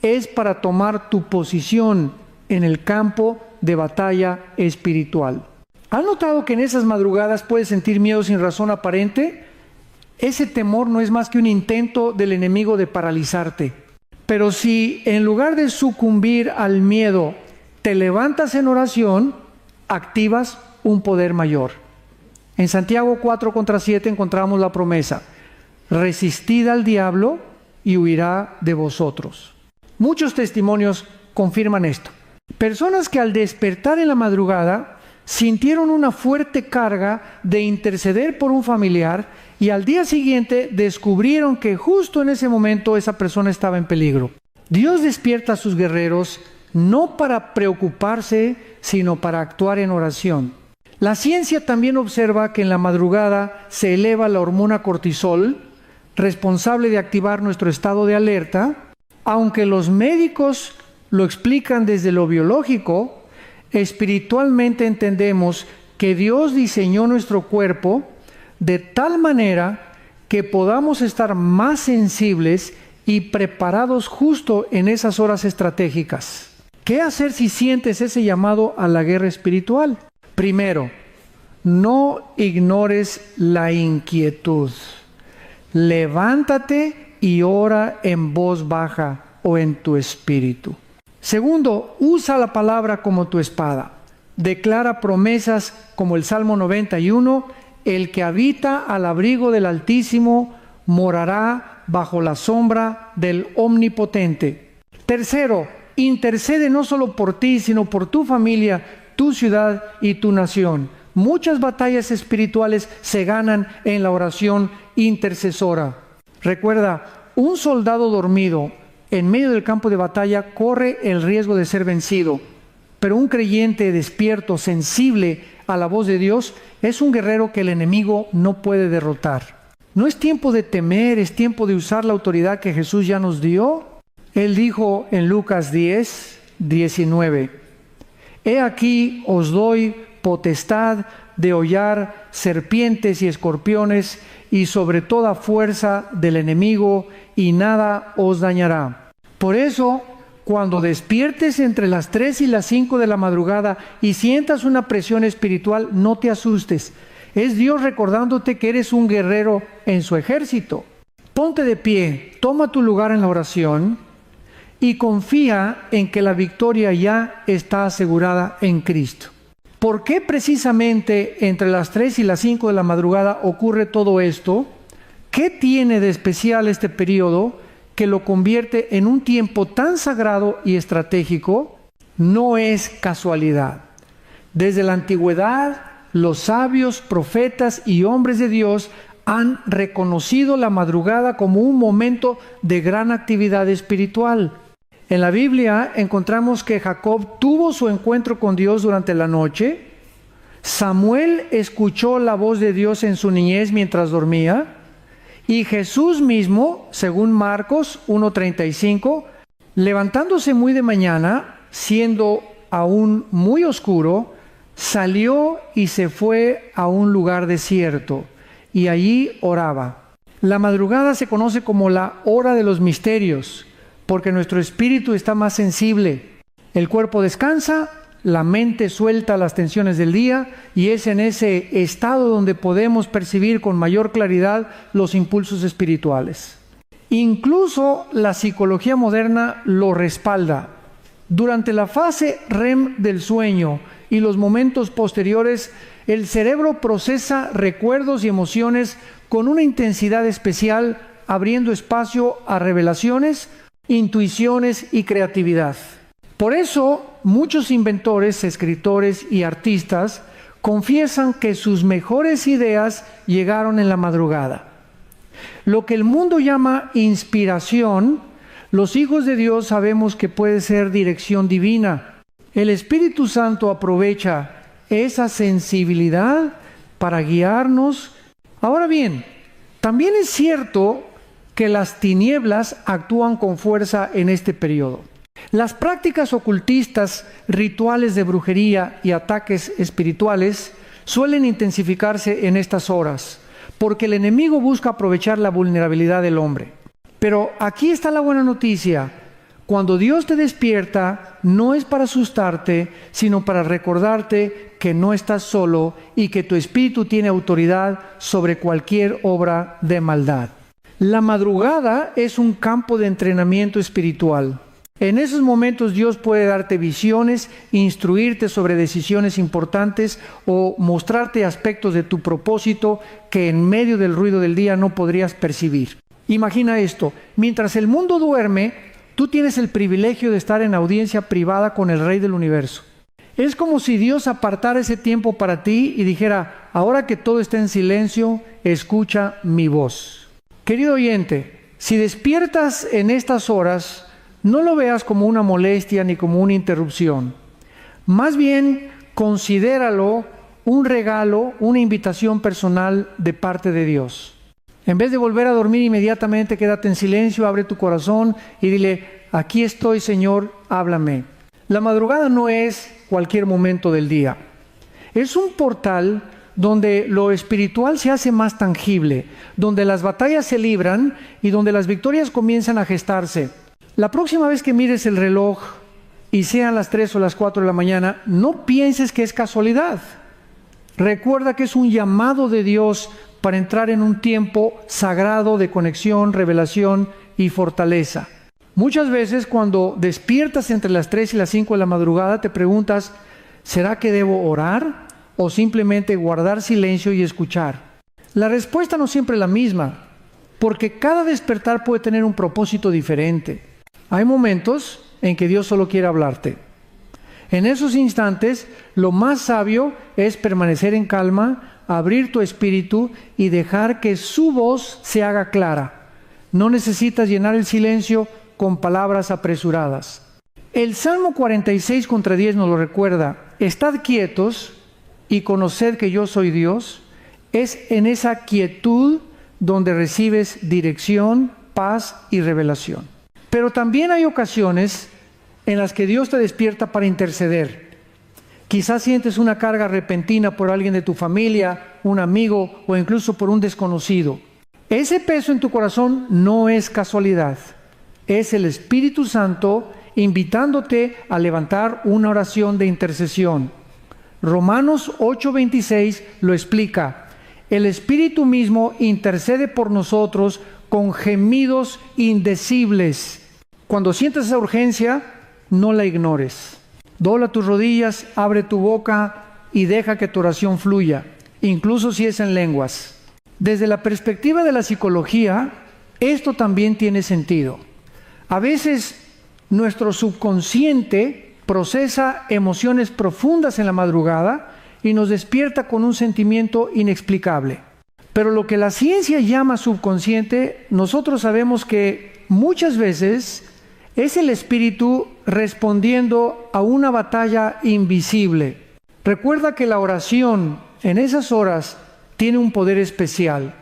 es para tomar tu posición en el campo de batalla espiritual. ¿Has notado que en esas madrugadas puedes sentir miedo sin razón aparente? Ese temor no es más que un intento del enemigo de paralizarte. Pero si en lugar de sucumbir al miedo te levantas en oración, activas un poder mayor. En Santiago 4:7 encontramos la promesa: resistid al diablo y huirá de vosotros. Muchos testimonios confirman esto. Personas que al despertar en la madrugada sintieron una fuerte carga de interceder por un familiar y al día siguiente descubrieron que justo en ese momento esa persona estaba en peligro. Dios despierta a sus guerreros no para preocuparse, sino para actuar en oración. La ciencia también observa que en la madrugada se eleva la hormona cortisol, responsable de activar nuestro estado de alerta. Aunque los médicos lo explican desde lo biológico, espiritualmente entendemos que Dios diseñó nuestro cuerpo de tal manera que podamos estar más sensibles y preparados justo en esas horas estratégicas. ¿Qué hacer si sientes ese llamado a la guerra espiritual? Primero, no ignores la inquietud. Levántate y ora en voz baja o en tu espíritu. Segundo, usa la palabra como tu espada. Declara promesas como el Salmo 91, el que habita al abrigo del Altísimo morará bajo la sombra del Omnipotente. Tercero, intercede no solo por ti, sino por tu familia, tu ciudad y tu nación. Muchas batallas espirituales se ganan en la oración intercesora. Recuerda, un soldado dormido en medio del campo de batalla corre el riesgo de ser vencido, pero un creyente despierto, sensible a la voz de Dios, es un guerrero que el enemigo no puede derrotar. No es tiempo de temer, es tiempo de usar la autoridad que Jesús ya nos dio. Él dijo en Lucas 10:19, he aquí os doy potestad de hollar serpientes y escorpiones y sobre toda fuerza del enemigo, y nada os dañará. Por eso, cuando despiertes entre las 3 y las 5 de la madrugada y sientas una presión espiritual, no te asustes. Es Dios recordándote que eres un guerrero en su ejército. Ponte de pie, toma tu lugar en la oración y confía en que la victoria ya está asegurada en Cristo. ¿Por qué precisamente entre las 3 y las 5 de la madrugada ocurre todo esto? ¿Qué tiene de especial este periodo que lo convierte en un tiempo tan sagrado y estratégico? No es casualidad. Desde la antigüedad, los sabios, profetas y hombres de Dios han reconocido la madrugada como un momento de gran actividad espiritual. En la Biblia encontramos que Jacob tuvo su encuentro con Dios durante la noche. Samuel escuchó la voz de Dios en su niñez mientras dormía. Y Jesús mismo, según Marcos 1:35, levantándose muy de mañana, siendo aún muy oscuro, salió y se fue a un lugar desierto, y allí oraba. La madrugada se conoce como la hora de los misterios, porque nuestro espíritu está más sensible. El cuerpo descansa, la mente suelta las tensiones del día, y es en ese estado donde podemos percibir con mayor claridad los impulsos espirituales. Incluso la psicología moderna lo respalda. Durante la fase REM del sueño y los momentos posteriores, el cerebro procesa recuerdos y emociones con una intensidad especial, abriendo espacio a revelaciones, intuiciones y creatividad. Por eso, muchos inventores, escritores y artistas confiesan que sus mejores ideas llegaron en la madrugada. Lo que el mundo llama inspiración, los hijos de Dios sabemos que puede ser dirección divina. El Espíritu Santo aprovecha esa sensibilidad para guiarnos. Ahora bien, también es cierto que las tinieblas actúan con fuerza en este periodo. Las prácticas ocultistas, rituales de brujería y ataques espirituales suelen intensificarse en estas horas, porque el enemigo busca aprovechar la vulnerabilidad del hombre. Pero aquí está la buena noticia. Cuando Dios te despierta, no es para asustarte, sino para recordarte que no estás solo y que tu espíritu tiene autoridad sobre cualquier obra de maldad. La madrugada es un campo de entrenamiento espiritual. En esos momentos Dios puede darte visiones, instruirte sobre decisiones importantes o mostrarte aspectos de tu propósito que en medio del ruido del día no podrías percibir. Imagina esto: mientras el mundo duerme, tú tienes el privilegio de estar en audiencia privada con el Rey del Universo. Es como si Dios apartara ese tiempo para ti y dijera: ahora que todo está en silencio, escucha mi voz. Querido oyente, si despiertas en estas horas, no lo veas como una molestia ni como una interrupción. Más bien, considéralo un regalo, una invitación personal de parte de Dios. En vez de volver a dormir inmediatamente, quédate en silencio, abre tu corazón y dile: aquí estoy, Señor, háblame. La madrugada no es cualquier momento del día. Es un portal donde lo espiritual se hace más tangible, donde las batallas se libran y donde las victorias comienzan a gestarse. La próxima vez que mires el reloj y sean las 3 o las 4 de la mañana, no pienses que es casualidad. Recuerda que es un llamado de Dios para entrar en un tiempo sagrado de conexión, revelación y fortaleza. Muchas veces cuando despiertas entre las 3 y las 5 de la madrugada te preguntas: ¿será que debo orar o simplemente guardar silencio y escuchar? La respuesta no siempre es la misma, porque cada despertar puede tener un propósito diferente. Hay momentos en que Dios solo quiere hablarte. En esos instantes, lo más sabio es permanecer en calma, abrir tu espíritu y dejar que su voz se haga clara. No necesitas llenar el silencio con palabras apresuradas. El Salmo 46:10 nos lo recuerda: estad quietos y conoced que yo soy Dios. Es en esa quietud donde recibes dirección, paz y revelación. Pero también hay ocasiones en las que Dios te despierta para interceder. Quizás sientes una carga repentina por alguien de tu familia, un amigo o incluso por un desconocido. Ese peso en tu corazón no es casualidad. Es el Espíritu Santo invitándote a levantar una oración de intercesión. Romanos 8:26 lo explica: el Espíritu mismo intercede por nosotros con gemidos indecibles. Cuando sientas esa urgencia, no la ignores. Dobla tus rodillas, abre tu boca y deja que tu oración fluya, incluso si es en lenguas. Desde la perspectiva de la psicología, esto también tiene sentido. A veces nuestro subconsciente procesa emociones profundas en la madrugada y nos despierta con un sentimiento inexplicable. Pero lo que la ciencia llama subconsciente, nosotros sabemos que muchas veces es el espíritu respondiendo a una batalla invisible. Recuerda que la oración en esas horas tiene un poder especial.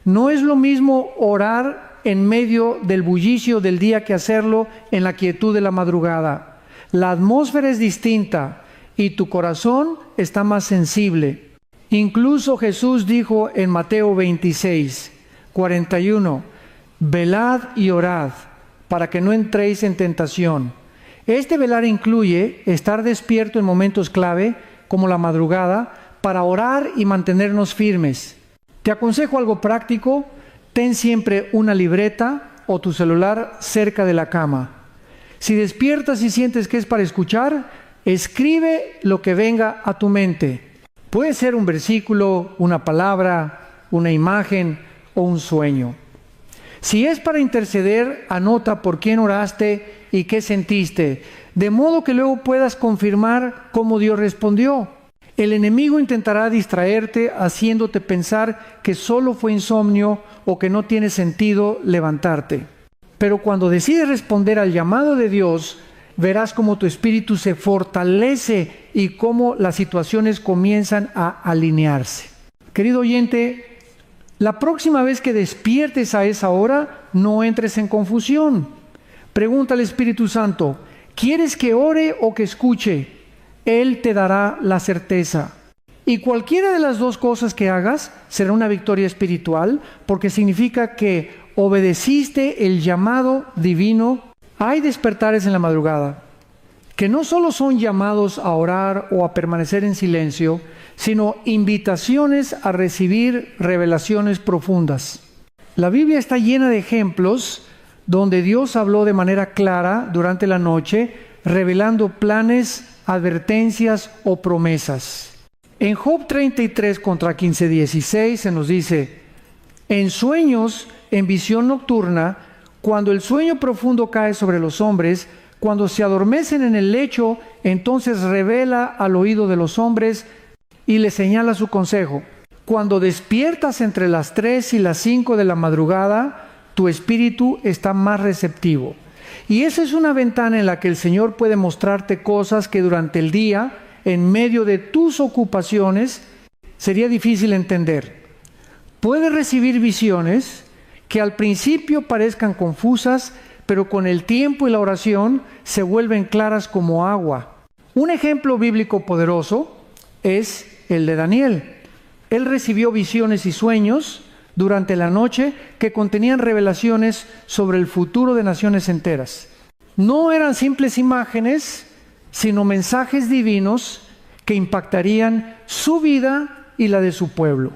No es lo mismo orar en medio del bullicio del día que hacerlo en la quietud de la madrugada. La atmósfera es distinta y tu corazón está más sensible. Incluso Jesús dijo en Mateo 26:41: velad y orad para que no entréis en tentación. Este velar incluye estar despierto en momentos clave, como la madrugada, para orar y mantenernos firmes. Te aconsejo algo práctico: ten siempre una libreta o tu celular cerca de la cama. Si despiertas y sientes que es para escuchar, escribe lo que venga a tu mente. Puede ser un versículo, una palabra, una imagen o un sueño. Si es para interceder, anota por quién oraste y qué sentiste, de modo que luego puedas confirmar cómo Dios respondió. El enemigo intentará distraerte haciéndote pensar que solo fue insomnio o que no tiene sentido levantarte. Pero cuando decides responder al llamado de Dios, verás cómo tu espíritu se fortalece y cómo las situaciones comienzan a alinearse. Querido oyente, la próxima vez que despiertes a esa hora, no entres en confusión. Pregunta al Espíritu Santo: ¿quieres que ore o que escuche? Él te dará la certeza. Y cualquiera de las dos cosas que hagas será una victoria espiritual, porque significa que obedeciste el llamado divino. Hay despertares en la madrugada que no solo son llamados a orar o a permanecer en silencio, sino invitaciones a recibir revelaciones profundas. La Biblia está llena de ejemplos donde Dios habló de manera clara durante la noche, revelando planes, advertencias o promesas. En Job 33 contra 15:16 se nos dice: en sueños, en visión nocturna, cuando el sueño profundo cae sobre los hombres, cuando se adormecen en el lecho, entonces revela al oído de los hombres y les señala su consejo. Cuando despiertas entre las 3 y las 5 de la madrugada, tu espíritu está más receptivo. Y esa es una ventana en la que el Señor puede mostrarte cosas que durante el día, en medio de tus ocupaciones, sería difícil entender. Puedes recibir visiones que al principio parezcan confusas, pero con el tiempo y la oración se vuelven claras como agua. Un ejemplo bíblico poderoso es el de Daniel. Él recibió visiones y sueños durante la noche que contenían revelaciones sobre el futuro de naciones enteras. No eran simples imágenes, sino mensajes divinos que impactarían su vida y la de su pueblo.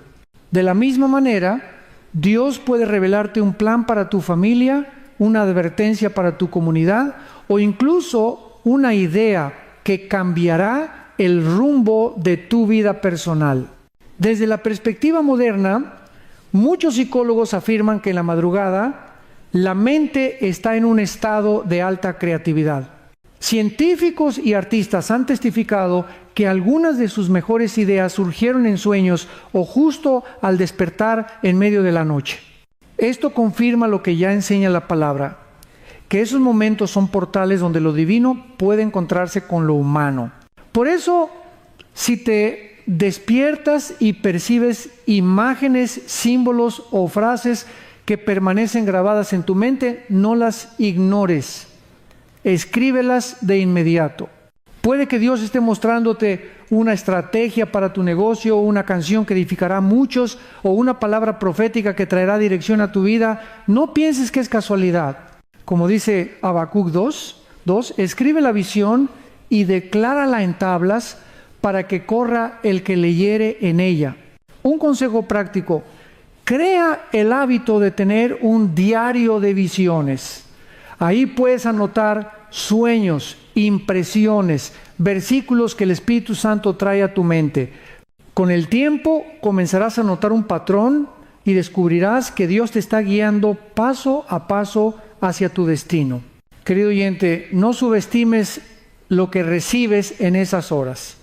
De la misma manera, Dios puede revelarte un plan para tu familia, una advertencia para tu comunidad o incluso una idea que cambiará el rumbo de tu vida personal. Desde la perspectiva moderna, muchos psicólogos afirman que en la madrugada la mente está en un estado de alta creatividad. Científicos y artistas han testificado que algunas de sus mejores ideas surgieron en sueños o justo al despertar en medio de la noche. Esto confirma lo que ya enseña la palabra, que esos momentos son portales donde lo divino puede encontrarse con lo humano. Por eso, si te despiertas y percibes imágenes, símbolos o frases que permanecen grabadas en tu mente, no las ignores. Escríbelas de inmediato. Puede que Dios esté mostrándote una estrategia para tu negocio, una canción que edificará a muchos, o una palabra profética que traerá dirección a tu vida. No pienses que es casualidad. Como dice Habacuc 2, escribe la visión y declárala en tablas para que corra el que leyere en ella. Un consejo práctico: crea el hábito de tener un diario de visiones. Ahí puedes anotar sueños, impresiones, versículos que el Espíritu Santo trae a tu mente. Con el tiempo comenzarás a notar un patrón y descubrirás que Dios te está guiando paso a paso hacia tu destino. Querido oyente, no subestimes lo que recibes en esas horas.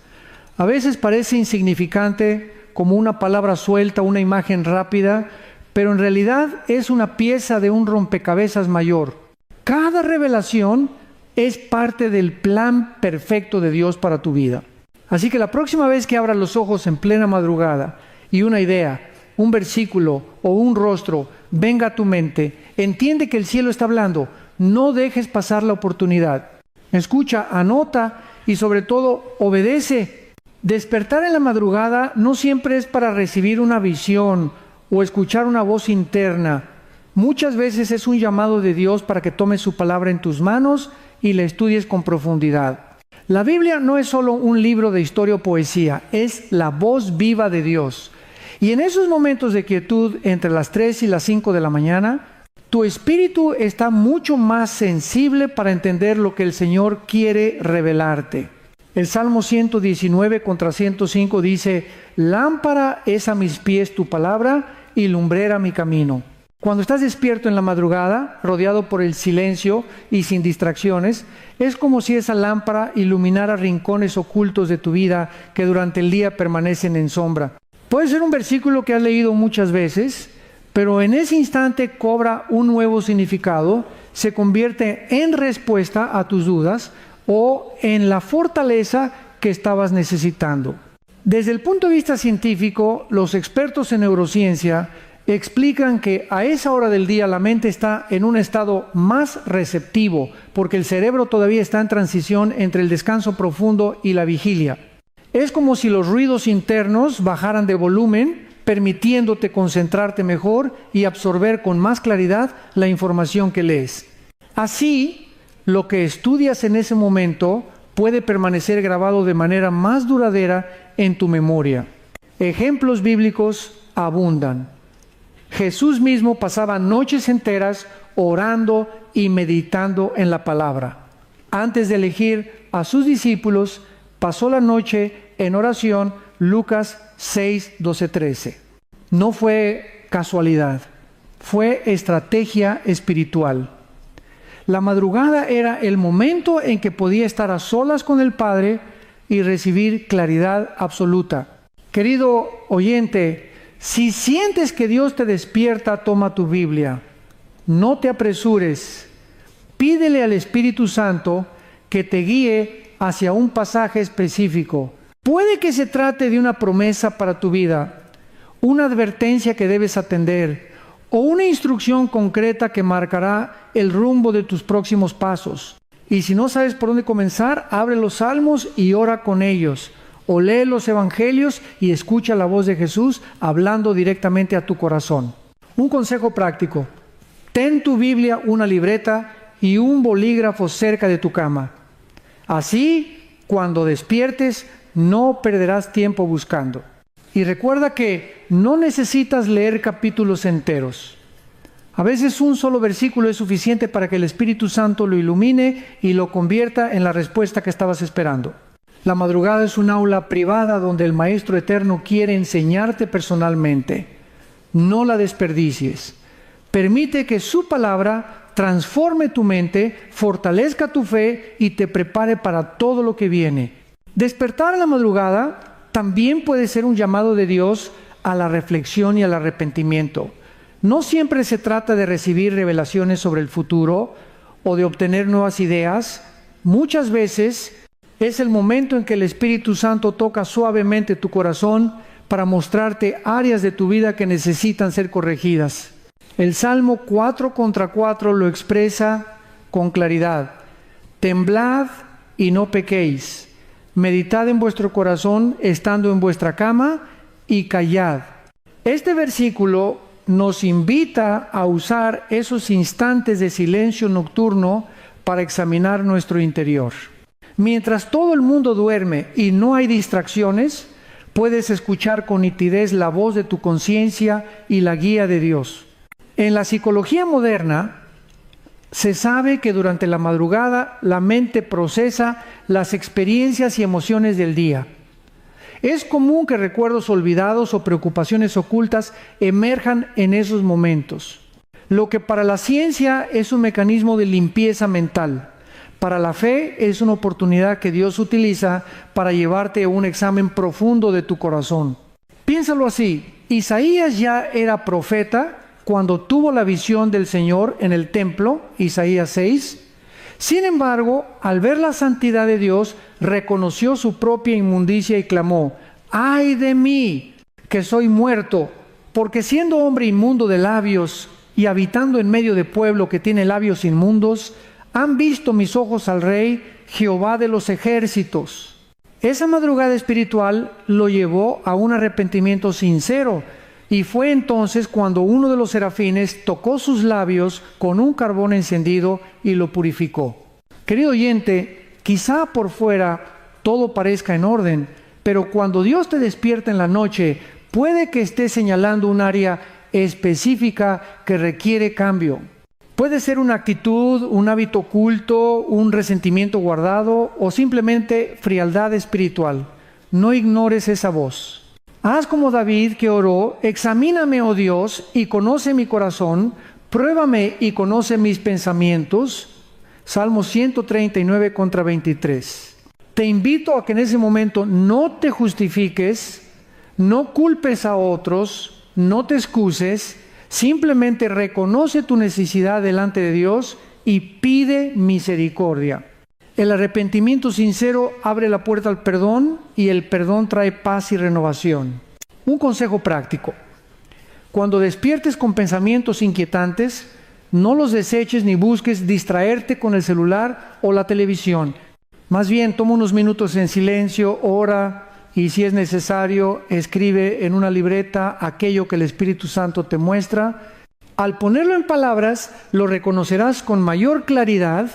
A veces parece insignificante, como una palabra suelta, una imagen rápida, pero en realidad es una pieza de un rompecabezas mayor. Cada revelación es parte del plan perfecto de Dios para tu vida. Así que la próxima vez que abras los ojos en plena madrugada y una idea, un versículo o un rostro venga a tu mente, entiende que el cielo está hablando. No dejes pasar la oportunidad. Escucha, anota y sobre todo obedece. Despertar en la madrugada no siempre es para recibir una visión o escuchar una voz interna. Muchas veces es un llamado de Dios para que tomes su palabra en tus manos y la estudies con profundidad. La Biblia no es solo un libro de historia o poesía, es la voz viva de Dios. Y en esos momentos de quietud entre las 3 y las 5 de la mañana, tu espíritu está mucho más sensible para entender lo que el Señor quiere revelarte. El Salmo 119 contra 105 dice: lámpara es a mis pies tu palabra y lumbrera mi camino. Cuando estás despierto en la madrugada, rodeado por el silencio y sin distracciones, es como si esa lámpara iluminara rincones ocultos de tu vida que durante el día permanecen en sombra. Puede ser un versículo que has leído muchas veces, pero en ese instante cobra un nuevo significado, se convierte en respuesta a tus dudas o en la fortaleza que estabas necesitando. Desde el punto de vista científico, los expertos en neurociencia explican que a esa hora del día la mente está en un estado más receptivo, porque el cerebro todavía está en transición entre el descanso profundo y la vigilia. Es como si los ruidos internos bajaran de volumen, permitiéndote concentrarte mejor y absorber con más claridad la información que lees. Así, lo que estudias en ese momento puede permanecer grabado de manera más duradera en tu memoria. Ejemplos bíblicos abundan. Jesús mismo pasaba noches enteras orando y meditando en la palabra. Antes de elegir a sus discípulos, pasó la noche en oración. Lucas 6, 12, 13. No fue casualidad, fue estrategia espiritual. La madrugada era el momento en que podía estar a solas con el Padre y recibir claridad absoluta. Querido oyente, si sientes que Dios te despierta, toma tu Biblia. No te apresures. Pídele al Espíritu Santo que te guíe hacia un pasaje específico. Puede que se trate de una promesa para tu vida, una advertencia que debes atender, o una instrucción concreta que marcará el rumbo de tus próximos pasos. Y si no sabes por dónde comenzar, abre los salmos y ora con ellos, o lee los evangelios y escucha la voz de Jesús hablando directamente a tu corazón. Un consejo práctico: ten tu Biblia, una libreta y un bolígrafo cerca de tu cama. Así, cuando despiertes, no perderás tiempo buscando. Y recuerda que no necesitas leer capítulos enteros. A veces un solo versículo es suficiente para que el Espíritu Santo lo ilumine y lo convierta en la respuesta que estabas esperando. La madrugada es un aula privada donde el Maestro Eterno quiere enseñarte personalmente. No la desperdicies. Permite que su palabra transforme tu mente, fortalezca tu fe y te prepare para todo lo que viene. Despertar en la madrugada también puede ser un llamado de Dios a la reflexión y al arrepentimiento. No siempre se trata de recibir revelaciones sobre el futuro o de obtener nuevas ideas. Muchas veces es el momento en que el Espíritu Santo toca suavemente tu corazón para mostrarte áreas de tu vida que necesitan ser corregidas. El Salmo 4:4 lo expresa con claridad. Temblad y no pequéis. Meditad en vuestro corazón estando en vuestra cama y callad. Este versículo nos invita a usar esos instantes de silencio nocturno para examinar nuestro interior. Mientras todo el mundo duerme y no hay distracciones, puedes escuchar con nitidez la voz de tu conciencia y la guía de Dios. En la psicología moderna, se sabe que durante la madrugada la mente procesa las experiencias y emociones del día. Es común que recuerdos olvidados o preocupaciones ocultas emerjan en esos momentos. Lo que para la ciencia es un mecanismo de limpieza mental, para la fe es una oportunidad que Dios utiliza para llevarte a un examen profundo de tu corazón. Piénsalo así: Isaías ya era profeta cuando tuvo la visión del Señor en el templo, Isaías 6. Sin embargo, al ver la santidad de Dios, reconoció su propia inmundicia y clamó: ¡ay de mí, que soy muerto! Porque siendo hombre inmundo de labios y habitando en medio de pueblo que tiene labios inmundos, han visto mis ojos al Rey, Jehová de los ejércitos. Esa madrugada espiritual lo llevó a un arrepentimiento sincero, y fue entonces cuando uno de los serafines tocó sus labios con un carbón encendido y lo purificó. Querido oyente, quizá por fuera todo parezca en orden, pero cuando Dios te despierta en la noche, puede que esté señalando un área específica que requiere cambio. Puede ser una actitud, un hábito oculto, un resentimiento guardado o simplemente frialdad espiritual. No ignores esa voz. Haz como David, que oró: examíname, oh Dios, y conoce mi corazón, pruébame y conoce mis pensamientos. Salmo 139:23. Te invito a que en ese momento no te justifiques, no culpes a otros, no te excuses, simplemente reconoce tu necesidad delante de Dios y pide misericordia. El arrepentimiento sincero abre la puerta al perdón y el perdón trae paz y renovación. Un consejo práctico: cuando despiertes con pensamientos inquietantes, no los deseches ni busques distraerte con el celular o la televisión. Más bien, toma unos minutos en silencio, ora y, si es necesario, escribe en una libreta aquello que el Espíritu Santo te muestra. Al ponerlo en palabras, lo reconocerás con mayor claridad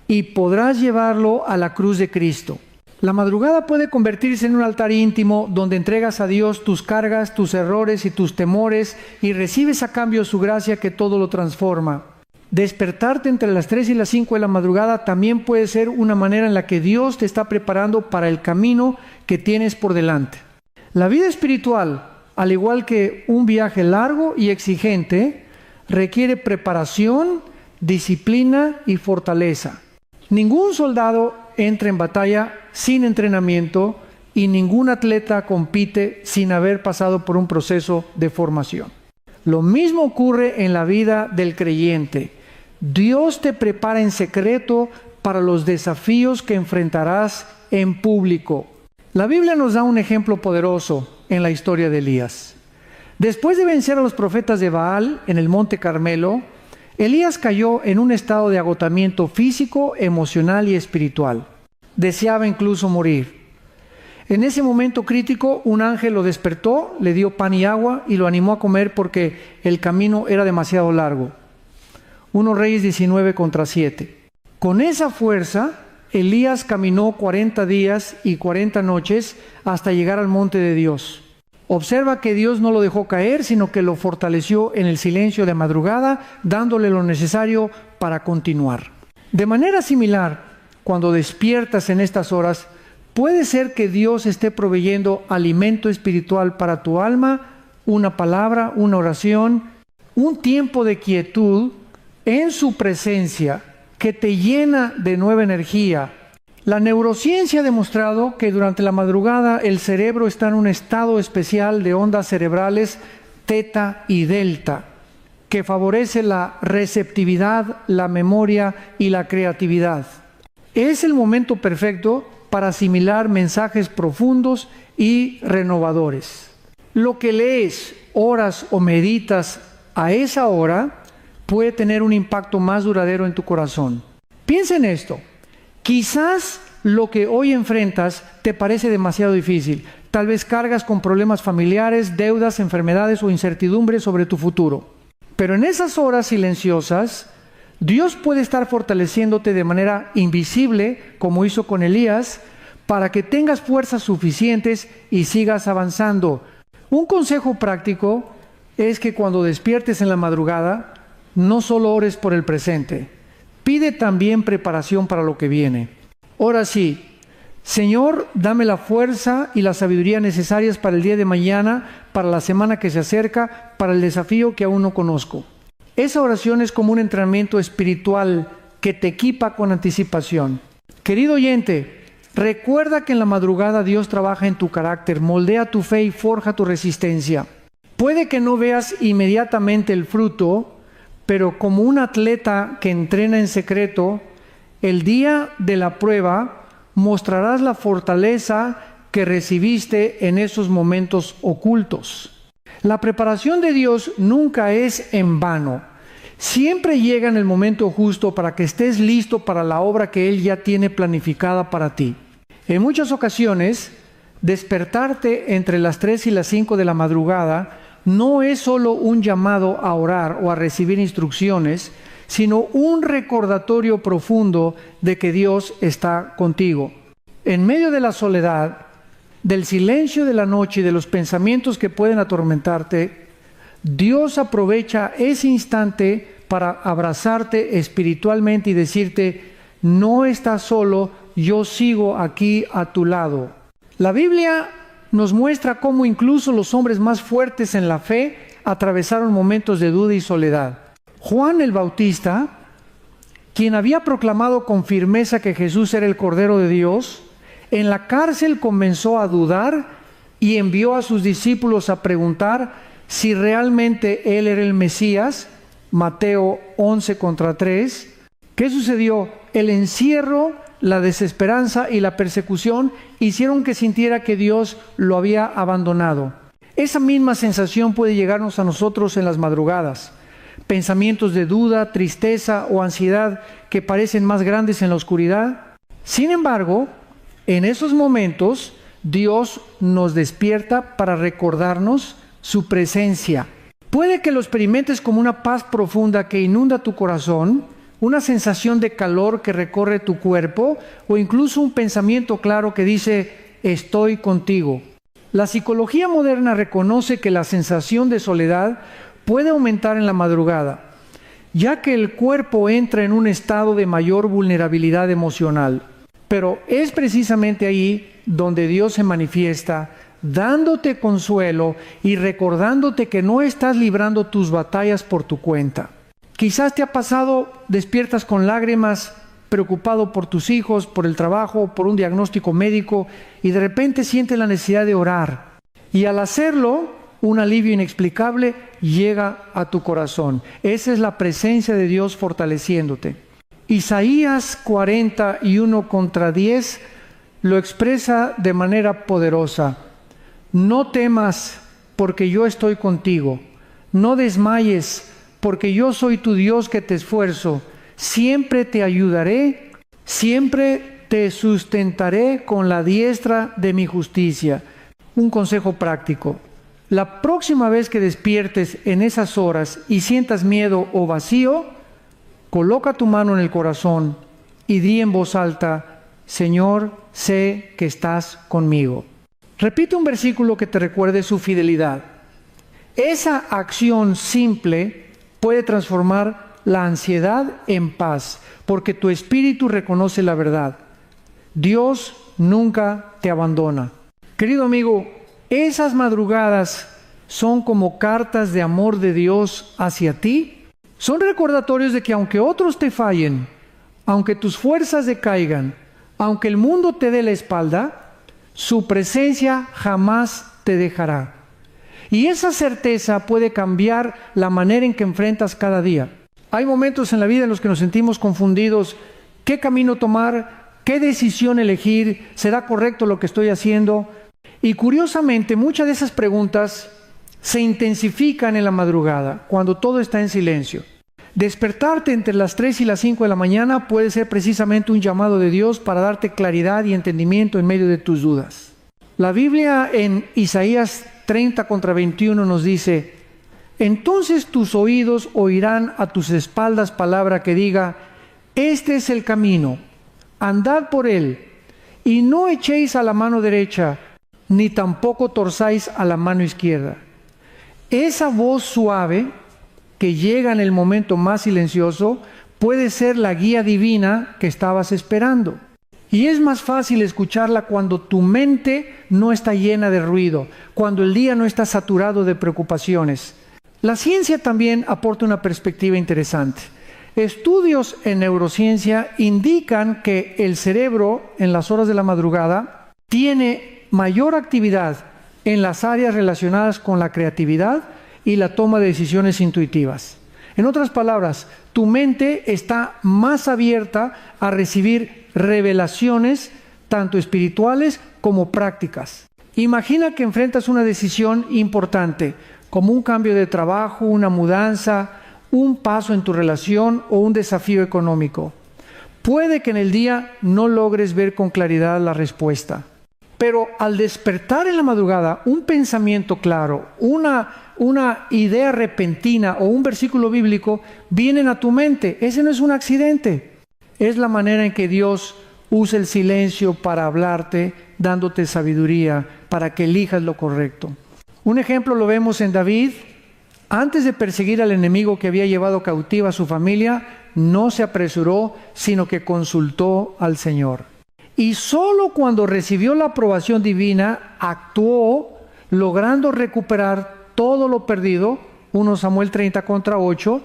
y podrás llevarlo a la cruz de Cristo. La madrugada puede convertirse en un altar íntimo donde entregas a Dios tus cargas, tus errores y tus temores y recibes a cambio su gracia que todo lo transforma. Despertarte entre las 3 y las 5 de la madrugada también puede ser una manera en la que Dios te está preparando para el camino que tienes por delante. La vida espiritual, al igual que un viaje largo y exigente, requiere preparación, disciplina y fortaleza. Ningún soldado entra en batalla sin entrenamiento y ningún atleta compite sin haber pasado por un proceso de formación. Lo mismo ocurre en la vida del creyente. Dios te prepara en secreto para los desafíos que enfrentarás en público. La Biblia nos da un ejemplo poderoso en la historia de Elías. Después de vencer a los profetas de Baal en el Monte Carmelo, Elías cayó en un estado de agotamiento físico, emocional y espiritual. Deseaba incluso morir. En ese momento crítico, un ángel lo despertó, le dio pan y agua y lo animó a comer porque el camino era demasiado largo. 1 Reyes 19:7. Con esa fuerza, Elías caminó 40 días y 40 noches hasta llegar al monte de Dios. Observa que Dios no lo dejó caer, sino que lo fortaleció en el silencio de madrugada, dándole lo necesario para continuar. De manera similar, cuando despiertas en estas horas, puede ser que Dios esté proveyendo alimento espiritual para tu alma, una palabra, una oración, un tiempo de quietud en su presencia que te llena de nueva energía. La neurociencia ha demostrado que durante la madrugada el cerebro está en un estado especial de ondas cerebrales teta y delta, que favorece la receptividad, la memoria y la creatividad. Es el momento perfecto para asimilar mensajes profundos y renovadores. Lo que lees, oras o meditas a esa hora puede tener un impacto más duradero en tu corazón. Piensa en esto. Quizás lo que hoy enfrentas te parece demasiado difícil. Tal vez cargas con problemas familiares, deudas, enfermedades o incertidumbres sobre tu futuro. Pero en esas horas silenciosas, Dios puede estar fortaleciéndote de manera invisible, como hizo con Elías, para que tengas fuerzas suficientes y sigas avanzando. Un consejo práctico es que cuando despiertes en la madrugada, no solo ores por el presente, pide también preparación para lo que viene. Ahora sí, Señor, dame la fuerza y la sabiduría necesarias para el día de mañana, para la semana que se acerca, para el desafío que aún no conozco. Esa oración es como un entrenamiento espiritual que te equipa con anticipación. Querido oyente, recuerda que en la madrugada Dios trabaja en tu carácter, moldea tu fe y forja tu resistencia. Puede que no veas inmediatamente el fruto, pero como un atleta que entrena en secreto, el día de la prueba mostrarás la fortaleza que recibiste en esos momentos ocultos. La preparación de Dios nunca es en vano. Siempre llega en el momento justo para que estés listo para la obra que Él ya tiene planificada para ti. En muchas ocasiones, despertarte entre las 3 y las 5 de la madrugada no es solo un llamado a orar o a recibir instrucciones, sino un recordatorio profundo de que Dios está contigo. En medio de la soledad, del silencio de la noche y de los pensamientos que pueden atormentarte, Dios aprovecha ese instante para abrazarte espiritualmente y decirte: no estás solo, yo sigo aquí a tu lado. La Biblia nos muestra cómo incluso los hombres más fuertes en la fe atravesaron momentos de duda y soledad. Juan el Bautista, quien había proclamado con firmeza que Jesús era el Cordero de Dios, en la cárcel comenzó a dudar y envió a sus discípulos a preguntar si realmente Él era el Mesías. Mateo 11:3. ¿Qué sucedió? El encierro, la desesperanza y la persecución hicieron que sintiera que Dios lo había abandonado. Esa misma sensación puede llegarnos a nosotros en las madrugadas. Pensamientos de duda, tristeza o ansiedad que parecen más grandes en la oscuridad. Sin embargo, en esos momentos, Dios nos despierta para recordarnos su presencia. Puede que lo experimentes como una paz profunda que inunda tu corazón, una sensación de calor que recorre tu cuerpo o incluso un pensamiento claro que dice: estoy contigo. La psicología moderna reconoce que la sensación de soledad puede aumentar en la madrugada. ya que el cuerpo entra en un estado de mayor vulnerabilidad emocional. Pero es precisamente ahí donde Dios se manifiesta, dándote consuelo y recordándote que no estás librando tus batallas por tu cuenta. Quizás te ha pasado, despiertas con lágrimas, preocupado por tus hijos, por el trabajo, por un diagnóstico médico, y de repente sientes la necesidad de orar. Y al hacerlo, un alivio inexplicable llega a tu corazón. Esa es la presencia de Dios fortaleciéndote. Isaías 41:10 lo expresa de manera poderosa. No temas, porque yo estoy contigo. No desmayes, porque yo soy tu Dios que te esfuerzo. Siempre te ayudaré, siempre te sustentaré con la diestra de mi justicia. Un consejo práctico. La próxima vez que despiertes en esas horas y sientas miedo o vacío, coloca tu mano en el corazón y di en voz alta: Señor, sé que estás conmigo. Repite un versículo que te recuerde su fidelidad. Esa acción simple puede transformar la ansiedad en paz, porque tu espíritu reconoce la verdad. Dios nunca te abandona. Querido amigo, esas madrugadas son como cartas de amor de Dios hacia ti. Son recordatorios de que aunque otros te fallen, aunque tus fuerzas decaigan, aunque el mundo te dé la espalda, su presencia jamás te dejará. Y esa certeza puede cambiar la manera en que enfrentas cada día. Hay momentos en la vida en los que nos sentimos confundidos. ¿Qué camino tomar? ¿Qué decisión elegir? ¿Será correcto lo que estoy haciendo? Y curiosamente, muchas de esas preguntas se intensifican en la madrugada, cuando todo está en silencio. Despertarte entre las 3 y las 5 de la mañana puede ser precisamente un llamado de Dios para darte claridad y entendimiento en medio de tus dudas. La Biblia en Isaías 30:21 nos dice: entonces tus oídos oirán a tus espaldas palabra que diga: este es el camino, andad por él, y no echéis a la mano derecha, ni tampoco torzáis a la mano izquierda. Esa voz suave que llega en el momento más silencioso puede ser la guía divina que estabas esperando. Y es más fácil escucharla cuando tu mente no está llena de ruido, cuando el día no está saturado de preocupaciones. La ciencia también aporta una perspectiva interesante. Estudios en neurociencia indican que el cerebro en las horas de la madrugada tiene mayor actividad en las áreas relacionadas con la creatividad y la toma de decisiones intuitivas. En otras palabras, tu mente está más abierta a recibir revelaciones tanto espirituales como prácticas. Imagina que enfrentas una decisión importante, como un cambio de trabajo, una mudanza, un paso en tu relación o un desafío económico. Puede que en el día no logres ver con claridad la respuesta, pero al despertar en la madrugada, un pensamiento claro, una idea repentina o un versículo bíblico vienen a tu mente. Ese no es un accidente. Es la manera en que Dios usa el silencio para hablarte, dándote sabiduría para que elijas lo correcto. Un ejemplo lo vemos en David. Antes de perseguir al enemigo que había llevado cautiva a su familia, no se apresuró, sino que consultó al Señor. Y solo cuando recibió la aprobación divina, actuó, logrando recuperar todo lo perdido. 1 Samuel 30:8.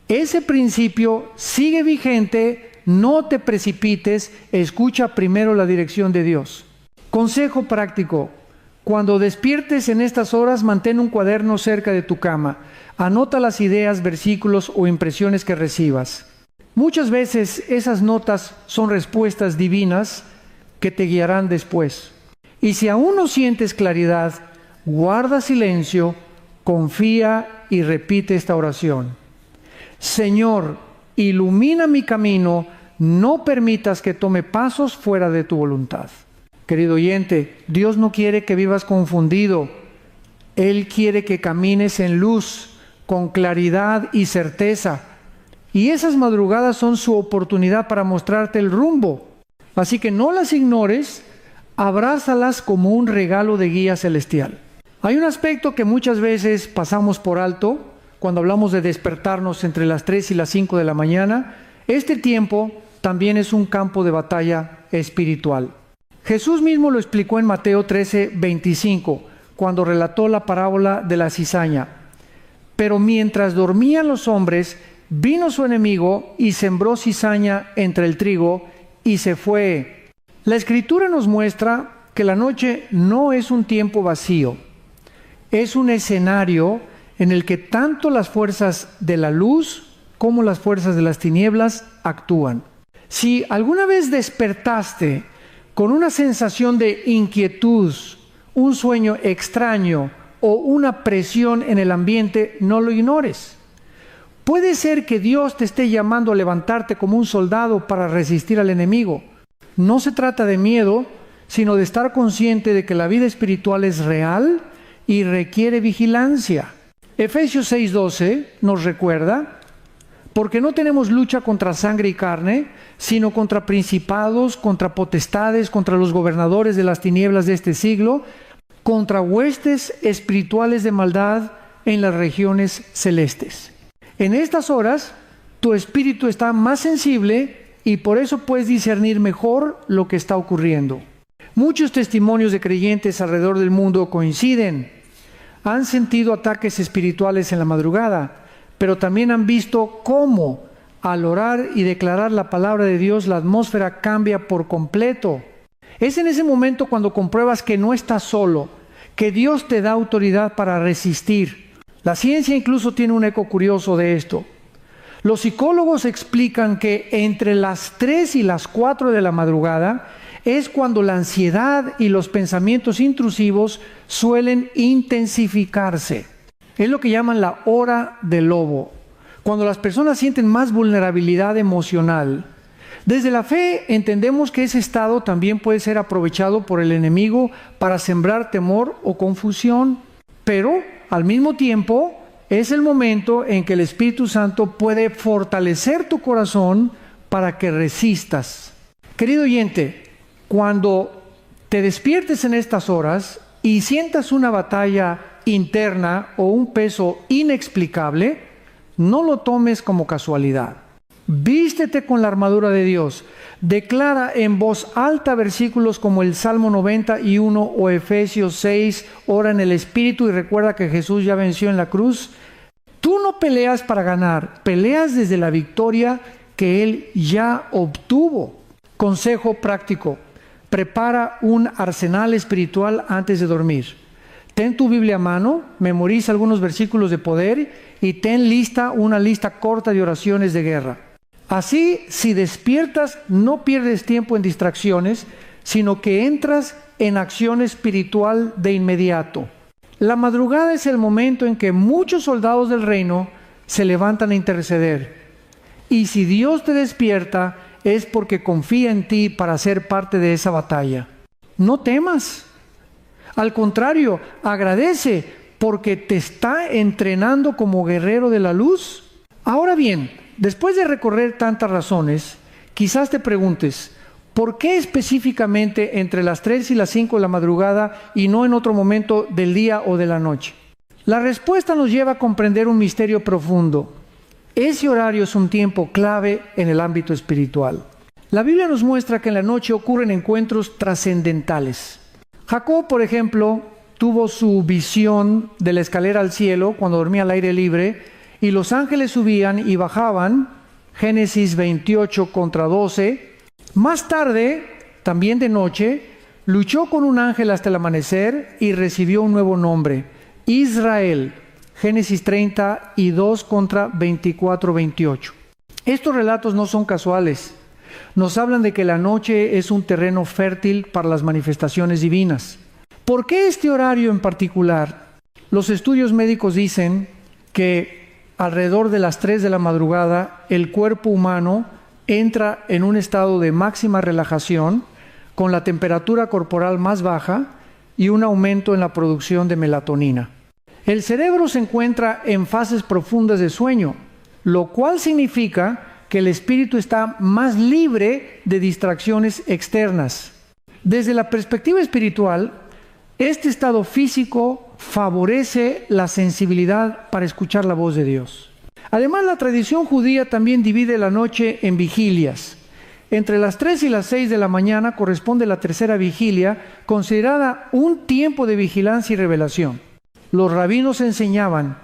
Ese principio sigue vigente. No te precipites, escucha primero la dirección de Dios. Consejo práctico: cuando despiertes en estas horas, mantén un cuaderno cerca de tu cama. Anota las ideas, versículos o impresiones que recibas. Muchas veces esas notas son respuestas divinas que te guiarán después. Y si aún no sientes claridad, guarda silencio, confía y repite esta oración: Señor, ilumina mi camino, no permitas que tome pasos fuera de tu voluntad. Querido oyente, Dios no quiere que vivas confundido. Él quiere que camines en luz, con claridad y certeza. Y esas madrugadas son su oportunidad para mostrarte el rumbo. Así que no las ignores, abrázalas como un regalo de guía celestial. Hay un aspecto que muchas veces pasamos por alto cuando hablamos de despertarnos entre las 3 y las 5 de la mañana, este tiempo también es un campo de batalla espiritual. Jesús mismo lo explicó en Mateo 13:25, cuando relató la parábola de la cizaña. Pero mientras dormían los hombres, vino su enemigo y sembró cizaña entre el trigo y se fue. La Escritura nos muestra que la noche no es un tiempo vacío, es un escenario en el que tanto las fuerzas de la luz como las fuerzas de las tinieblas actúan. Si alguna vez despertaste con una sensación de inquietud, un sueño extraño o una presión en el ambiente, no lo ignores. Puede ser que Dios te esté llamando a levantarte como un soldado para resistir al enemigo. No se trata de miedo, sino de estar consciente de que la vida espiritual es real y requiere vigilancia. Efesios 6:12 nos recuerda: porque no tenemos lucha contra sangre y carne, sino contra principados, contra potestades, contra los gobernadores de las tinieblas de este siglo, contra huestes espirituales de maldad en las regiones celestes. En estas horas, tu espíritu está más sensible y por eso puedes discernir mejor lo que está ocurriendo. Muchos testimonios de creyentes alrededor del mundo coinciden. Han sentido ataques espirituales en la madrugada, pero también han visto cómo al orar y declarar la palabra de Dios, la atmósfera cambia por completo. Es en ese momento cuando compruebas que no estás solo, que Dios te da autoridad para resistir. La ciencia incluso tiene un eco curioso de esto. Los psicólogos explican que entre las 3 y las 4 de la madrugada es cuando la ansiedad y los pensamientos intrusivos suelen intensificarse. Es lo que llaman la hora del lobo, cuando las personas sienten más vulnerabilidad emocional. Desde la fe entendemos que ese estado también puede ser aprovechado por el enemigo para sembrar temor o confusión, pero al mismo tiempo es el momento en que el Espíritu Santo puede fortalecer tu corazón para que resistas. Querido oyente, cuando te despiertes en estas horas y sientas una batalla interna o un peso inexplicable, no lo tomes como casualidad. Vístete con la armadura de Dios. Declara en voz alta versículos como el Salmo 91 o Efesios 6, ora en el Espíritu y recuerda que Jesús ya venció en la cruz. Tú no peleas para ganar, peleas desde la victoria que Él ya obtuvo. Consejo práctico: prepara un arsenal espiritual antes de dormir. Ten tu Biblia a mano, memoriza algunos versículos de poder y ten lista una lista corta de oraciones de guerra. Así, si despiertas, no pierdes tiempo en distracciones, sino que entras en acción espiritual de inmediato. La madrugada es el momento en que muchos soldados del reino se levantan a interceder. Y si Dios te despierta, es porque confía en ti para ser parte de esa batalla. No temas. Al contrario, agradece porque te está entrenando como guerrero de la luz. Ahora bien, después de recorrer tantas razones, quizás te preguntes, ¿por qué específicamente entre las 3 y las 5 de la madrugada y no en otro momento del día o de la noche? La respuesta nos lleva a comprender un misterio profundo. Ese horario es un tiempo clave en el ámbito espiritual. La Biblia nos muestra que en la noche ocurren encuentros trascendentales. Jacob, por ejemplo, tuvo su visión de la escalera al cielo cuando dormía al aire libre y los ángeles subían y bajaban, Génesis 28:12. Más tarde, también de noche, luchó con un ángel hasta el amanecer y recibió un nuevo nombre, Israel, Génesis 32:24-28. Estos relatos no son casuales. Nos hablan de que la noche es un terreno fértil para las manifestaciones divinas. ¿Por qué este horario en particular? Los estudios médicos dicen que alrededor de las 3 de la madrugada el cuerpo humano entra en un estado de máxima relajación, con la temperatura corporal más baja y un aumento en la producción de melatonina. El cerebro se encuentra en fases profundas de sueño, lo cual significa que el espíritu está más libre de distracciones externas. Desde la perspectiva espiritual, este estado físico, favorece la sensibilidad para escuchar la voz de Dios. Además, la tradición judía también divide la noche en vigilias. Entre las 3 y las 6 de la mañana corresponde la tercera vigilia, considerada un tiempo de vigilancia y revelación. Los rabinos enseñaban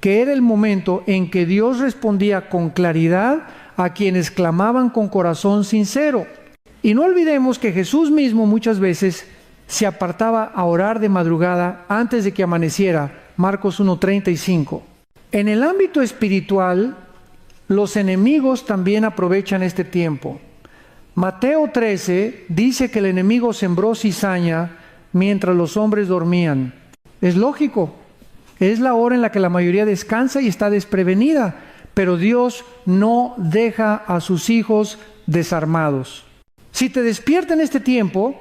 que era el momento en que Dios respondía con claridad a quienes clamaban con corazón sincero. Y no olvidemos que Jesús mismo muchas veces se apartaba a orar de madrugada antes de que amaneciera, Marcos 1:35. En el ámbito espiritual, los enemigos también aprovechan este tiempo. Mateo 13 dice que el enemigo sembró cizaña mientras los hombres dormían. Es lógico, es la hora en la que la mayoría descansa y está desprevenida, pero Dios no deja a sus hijos desarmados. Si te despierta en este tiempo,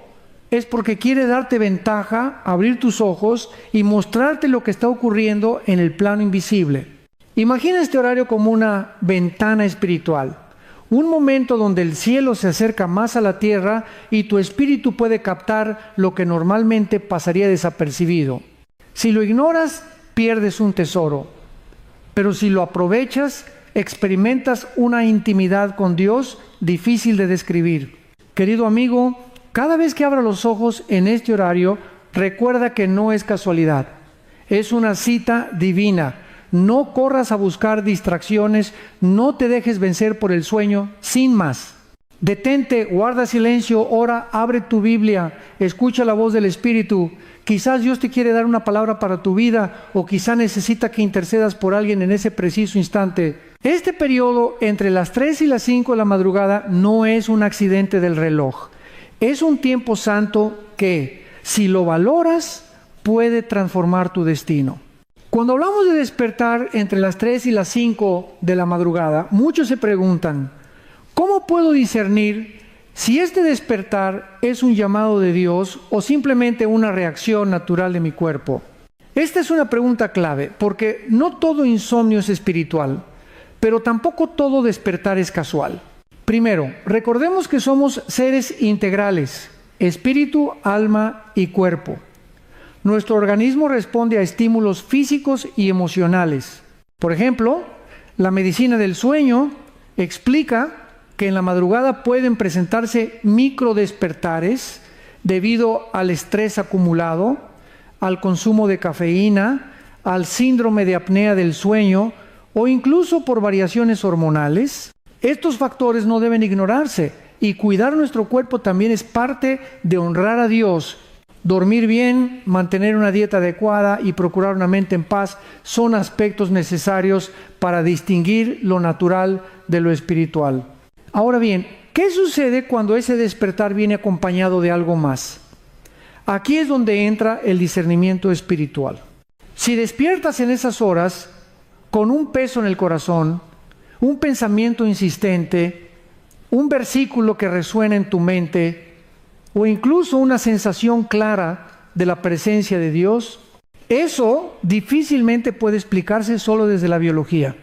es porque quiere darte ventaja, abrir tus ojos y mostrarte lo que está ocurriendo en el plano invisible. Imagina este horario como una ventana espiritual, un momento donde el cielo se acerca más a la tierra y tu espíritu puede captar lo que normalmente pasaría desapercibido. Si lo ignoras, pierdes un tesoro, pero si lo aprovechas, experimentas una intimidad con Dios difícil de describir. Querido amigo, cada vez que abra los ojos en este horario, recuerda que no es casualidad, es una cita divina. No corras a buscar distracciones, no te dejes vencer por el sueño, sin más. Detente, guarda silencio, ora, abre tu Biblia, escucha la voz del Espíritu. Quizás Dios te quiere dar una palabra para tu vida, o quizá necesita que intercedas por alguien en ese preciso instante. Este periodo entre las 3 y las 5 de la madrugada no es un accidente del reloj. Es un tiempo santo que, si lo valoras, puede transformar tu destino. Cuando hablamos de despertar entre las 3 y las 5 de la madrugada, muchos se preguntan, ¿cómo puedo discernir si este despertar es un llamado de Dios o simplemente una reacción natural de mi cuerpo? Esta es una pregunta clave, porque no todo insomnio es espiritual, pero tampoco todo despertar es casual. Primero, recordemos que somos seres integrales, espíritu, alma y cuerpo. Nuestro organismo responde a estímulos físicos y emocionales. Por ejemplo, la medicina del sueño explica que en la madrugada pueden presentarse microdespertares debido al estrés acumulado, al consumo de cafeína, al síndrome de apnea del sueño o incluso por variaciones hormonales. Estos factores no deben ignorarse y cuidar nuestro cuerpo también es parte de honrar a Dios. Dormir bien, mantener una dieta adecuada y procurar una mente en paz son aspectos necesarios para distinguir lo natural de lo espiritual. Ahora bien, ¿qué sucede cuando ese despertar viene acompañado de algo más? Aquí es donde entra el discernimiento espiritual. Si despiertas en esas horas con un peso en el corazón, un pensamiento insistente, un versículo que resuena en tu mente, o incluso una sensación clara de la presencia de Dios, eso difícilmente puede explicarse solo desde la biología.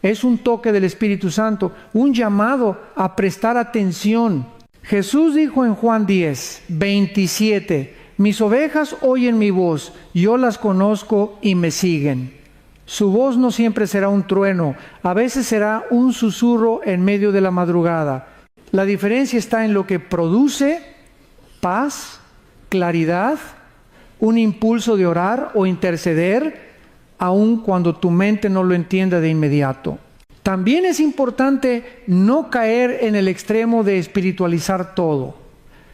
Es un toque del Espíritu Santo, un llamado a prestar atención. Jesús dijo en Juan 10:27, mis ovejas oyen mi voz, yo las conozco y me siguen. Su voz no siempre será un trueno, a veces será un susurro en medio de la madrugada. La diferencia está en lo que produce: paz, claridad, un impulso de orar o interceder, aun cuando tu mente no lo entienda de inmediato. También es importante no caer en el extremo de espiritualizar todo.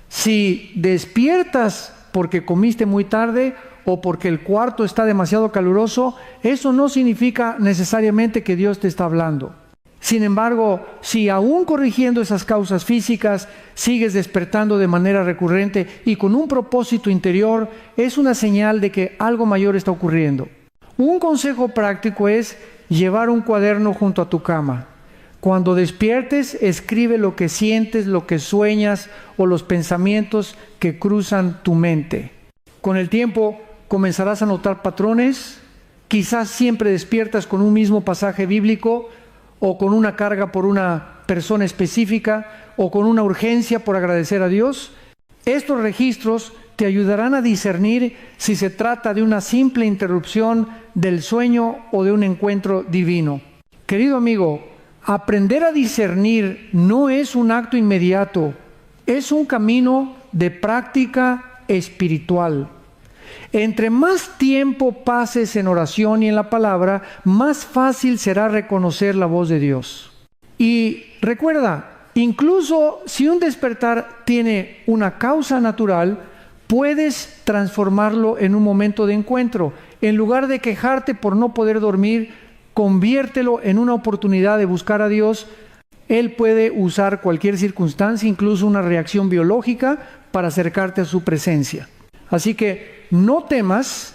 Si despiertas porque comiste muy tarde o porque el cuarto está demasiado caluroso, eso no significa necesariamente que Dios te está hablando. Sin embargo, si aún corrigiendo esas causas físicas, sigues despertando de manera recurrente y con un propósito interior, es una señal de que algo mayor está ocurriendo. Un consejo práctico es llevar un cuaderno junto a tu cama. Cuando despiertes, escribe lo que sientes, lo que sueñas o los pensamientos que cruzan tu mente. Con el tiempo comenzarás a notar patrones. Quizás siempre despiertas con un mismo pasaje bíblico, o con una carga por una persona específica, o con una urgencia por agradecer a Dios. Estos registros te ayudarán a discernir si se trata de una simple interrupción del sueño o de un encuentro divino. Querido amigo, aprender a discernir no es un acto inmediato, es un camino de práctica espiritual. Entre más tiempo pases en oración y en la palabra, más fácil será reconocer la voz de Dios. Y recuerda, incluso si un despertar tiene una causa natural, puedes transformarlo en un momento de encuentro. En lugar de quejarte por no poder dormir, conviértelo en una oportunidad de buscar a Dios. Él puede usar cualquier circunstancia, incluso una reacción biológica, para acercarte a su presencia. Así que no temas.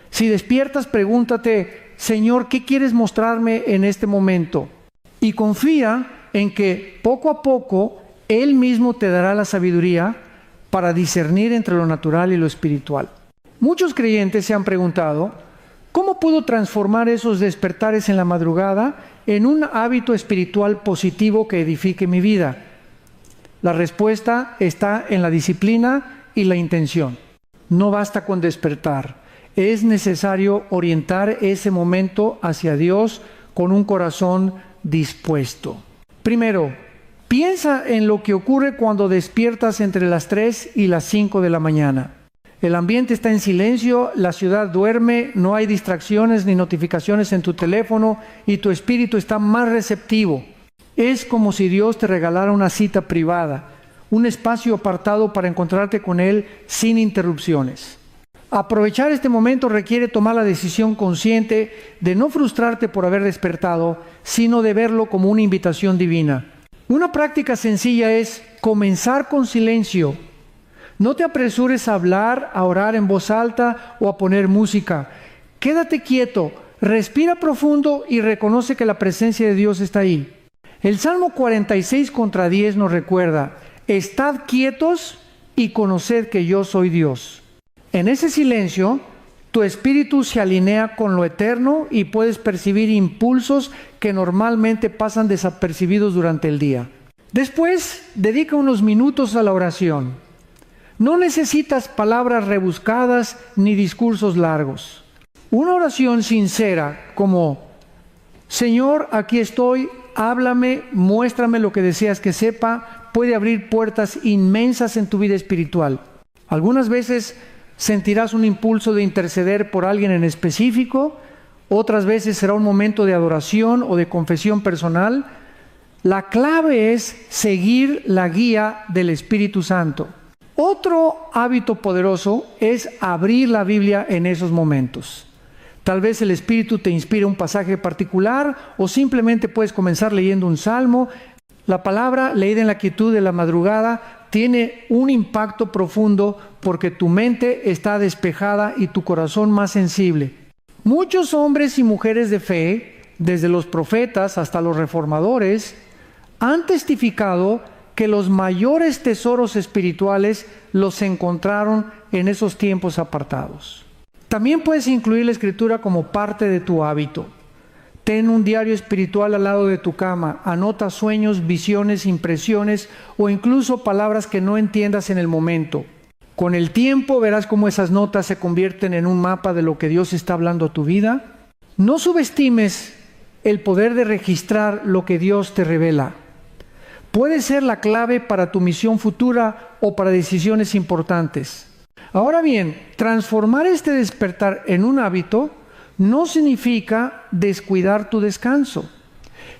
Si despiertas, pregúntate: Señor, ¿qué quieres mostrarme en este momento? Y confía en que poco a poco Él mismo te dará la sabiduría para discernir entre lo natural y lo espiritual. Muchos creyentes se han preguntado: ¿cómo puedo transformar esos despertares en la madrugada en un hábito espiritual positivo que edifique mi vida? La respuesta está en la disciplina y la intención. No basta con despertar. Es necesario orientar ese momento hacia Dios con un corazón dispuesto. Primero, piensa en lo que ocurre cuando despiertas entre las 3 y las 5 de la mañana. El ambiente está en silencio, la ciudad duerme, no hay distracciones ni notificaciones en tu teléfono y tu espíritu está más receptivo. Es como si Dios te regalara una cita privada, un espacio apartado para encontrarte con Él sin interrupciones. Aprovechar este momento requiere tomar la decisión consciente de no frustrarte por haber despertado, sino de verlo como una invitación divina. Una práctica sencilla es comenzar con silencio. No te apresures a hablar, a orar en voz alta o a poner música. Quédate quieto, respira profundo y reconoce que la presencia de Dios está ahí. El Salmo 46:10 nos recuerda: estad quietos y conoced que yo soy Dios. En ese silencio, tu espíritu se alinea con lo eterno y puedes percibir impulsos que normalmente pasan desapercibidos durante el día. Después, dedica unos minutos a la oración. No necesitas palabras rebuscadas ni discursos largos. Una oración sincera como: Señor, aquí estoy, háblame, muéstrame lo que deseas que sepa, puede abrir puertas inmensas en tu vida espiritual. Algunas veces sentirás un impulso de interceder por alguien en específico, otras veces será un momento de adoración o de confesión personal. La clave es seguir la guía del Espíritu Santo. Otro hábito poderoso es abrir la Biblia en esos momentos. Tal vez el Espíritu te inspire un pasaje particular o simplemente puedes comenzar leyendo un salmo. La palabra leída en la quietud de la madrugada tiene un impacto profundo porque tu mente está despejada y tu corazón más sensible. Muchos hombres y mujeres de fe, desde los profetas hasta los reformadores, han testificado que los mayores tesoros espirituales los encontraron en esos tiempos apartados. También puedes incluir la escritura como parte de tu hábito. Ten un diario espiritual al lado de tu cama. Anota sueños, visiones, impresiones o incluso palabras que no entiendas en el momento. Con el tiempo verás cómo esas notas se convierten en un mapa de lo que Dios está hablando a tu vida. No subestimes el poder de registrar lo que Dios te revela. Puede ser la clave para tu misión futura o para decisiones importantes. Ahora bien, transformar este despertar en un hábito no significa descuidar tu descanso.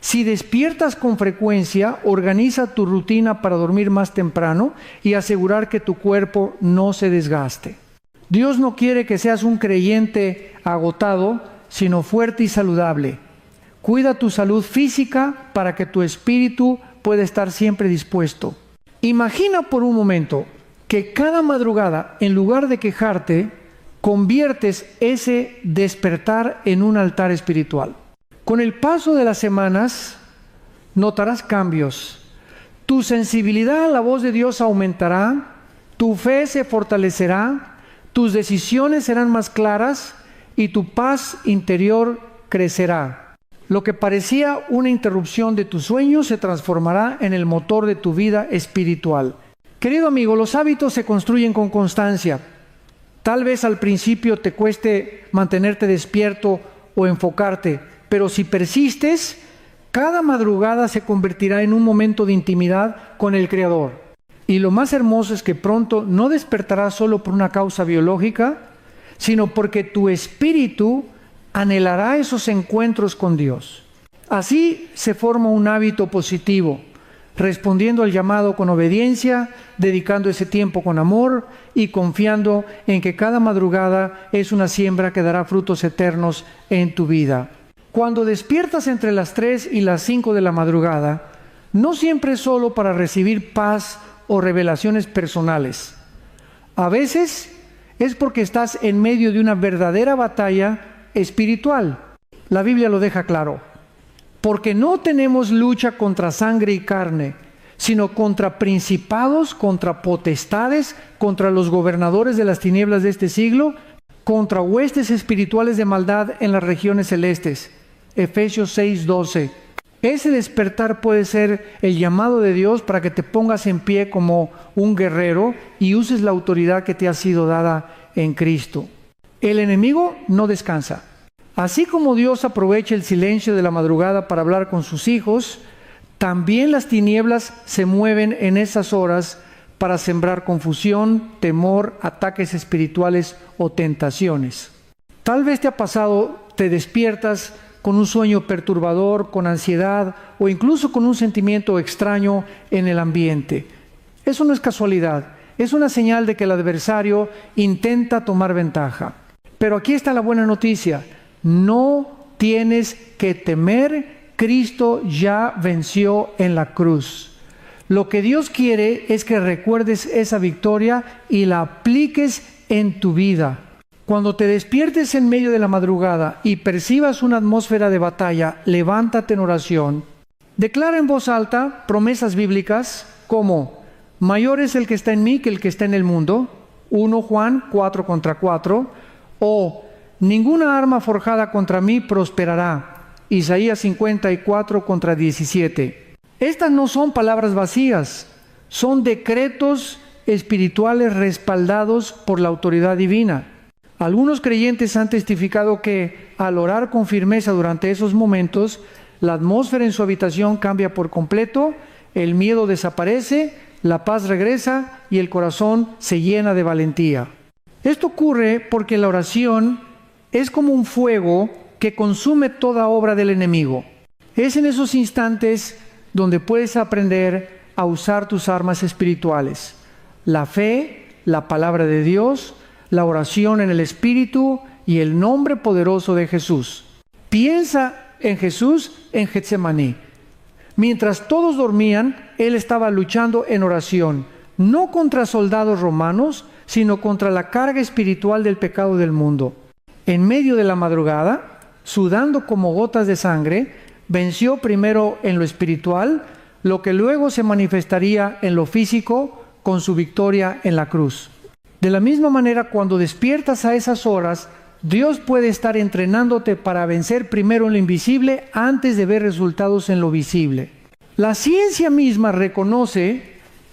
Si despiertas con frecuencia, organiza tu rutina para dormir más temprano y asegurar que tu cuerpo no se desgaste. Dios no quiere que seas un creyente agotado, sino fuerte y saludable. Cuida tu salud física para que tu espíritu pueda estar siempre dispuesto. Imagina por un momento que cada madrugada, en lugar de quejarte, conviertes ese despertar en un altar espiritual. Con el paso de las semanas, notarás cambios. Tu sensibilidad a la voz de Dios aumentará, tu fe se fortalecerá, tus decisiones serán más claras y tu paz interior crecerá. Lo que parecía una interrupción de tu sueño se transformará en el motor de tu vida espiritual. Querido amigo, los hábitos se construyen con constancia. Tal vez al principio te cueste mantenerte despierto o enfocarte, pero si persistes, cada madrugada se convertirá en un momento de intimidad con el Creador. Y lo más hermoso es que pronto no despertarás solo por una causa biológica, sino porque tu espíritu anhelará esos encuentros con Dios. Así se forma un hábito positivo, respondiendo al llamado con obediencia, dedicando ese tiempo con amor y confiando en que cada madrugada es una siembra que dará frutos eternos en tu vida. Cuando despiertas entre las 3 y las 5 de la madrugada, no siempre es solo para recibir paz o revelaciones personales. A veces es porque estás en medio de una verdadera batalla espiritual. La Biblia lo deja claro. Porque no tenemos lucha contra sangre y carne, sino contra principados, contra potestades, contra los gobernadores de las tinieblas de este siglo, contra huestes espirituales de maldad en las regiones celestes. Efesios 6:12. Ese despertar puede ser el llamado de Dios para que te pongas en pie como un guerrero y uses la autoridad que te ha sido dada en Cristo. El enemigo no descansa. Así como Dios aprovecha el silencio de la madrugada para hablar con sus hijos, también las tinieblas se mueven en esas horas para sembrar confusión, temor, ataques espirituales o tentaciones. Tal vez te ha pasado, te despiertas con un sueño perturbador, con ansiedad o incluso con un sentimiento extraño en el ambiente. Eso no es casualidad, es una señal de que el adversario intenta tomar ventaja. Pero aquí está la buena noticia. No tienes que temer, Cristo ya venció en la cruz. Lo que Dios quiere es que recuerdes esa victoria y la apliques en tu vida. Cuando te despiertes en medio de la madrugada y percibas una atmósfera de batalla, levántate en oración. Declara en voz alta promesas bíblicas como: mayor es el que está en mí que el que está en el mundo, 1 Juan 4:4, o ninguna arma forjada contra mí prosperará, Isaías 54:17. Estas no son palabras vacías, son decretos espirituales respaldados por la autoridad divina. Algunos creyentes han testificado que al orar con firmeza durante esos momentos, la atmósfera en su habitación cambia por completo, el miedo desaparece, la paz regresa y el corazón se llena de valentía. Esto ocurre porque la oración es como un fuego que consume toda obra del enemigo. Es en esos instantes donde puedes aprender a usar tus armas espirituales: la fe, la palabra de Dios, la oración en el Espíritu y el nombre poderoso de Jesús. Piensa en Jesús en Getsemaní. Mientras todos dormían, Él estaba luchando en oración, no contra soldados romanos, sino contra la carga espiritual del pecado del mundo. En medio de la madrugada, sudando como gotas de sangre, venció primero en lo espiritual, lo que luego se manifestaría en lo físico con su victoria en la cruz. De la misma manera, cuando despiertas a esas horas, Dios puede estar entrenándote para vencer primero en lo invisible antes de ver resultados en lo visible. La ciencia misma reconoce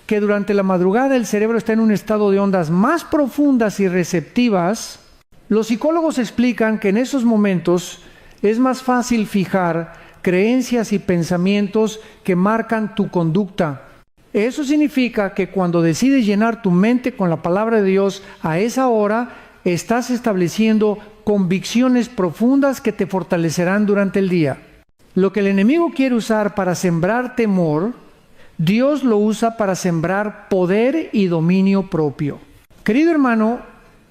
que durante la madrugada el cerebro está en un estado de ondas más profundas y receptivas. Los psicólogos explican que en esos momentos es más fácil fijar creencias y pensamientos que marcan tu conducta. Eso significa que cuando decides llenar tu mente con la palabra de Dios a esa hora, estás estableciendo convicciones profundas que te fortalecerán durante el día. Lo que el enemigo quiere usar para sembrar temor, Dios lo usa para sembrar poder y dominio propio. Querido hermano,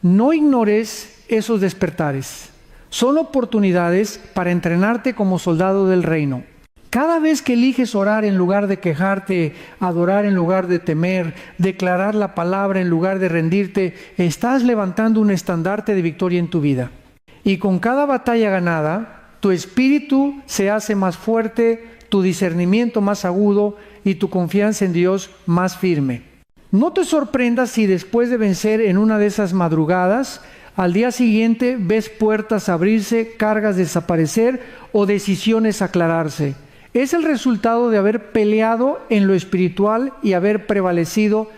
no ignores esos despertares. Son oportunidades para entrenarte como soldado del reino. Cada vez que eliges orar en lugar de quejarte, adorar en lugar de temer, declarar la palabra en lugar de rendirte, estás levantando un estandarte de victoria en tu vida. Y con cada batalla ganada, tu espíritu se hace más fuerte, tu discernimiento más agudo y tu confianza en Dios más firme. No te sorprendas si después de vencer en una de esas madrugadas, al día siguiente ves puertas abrirse, cargas desaparecer o decisiones aclararse. Es el resultado de haber peleado en lo espiritual y haber prevalecido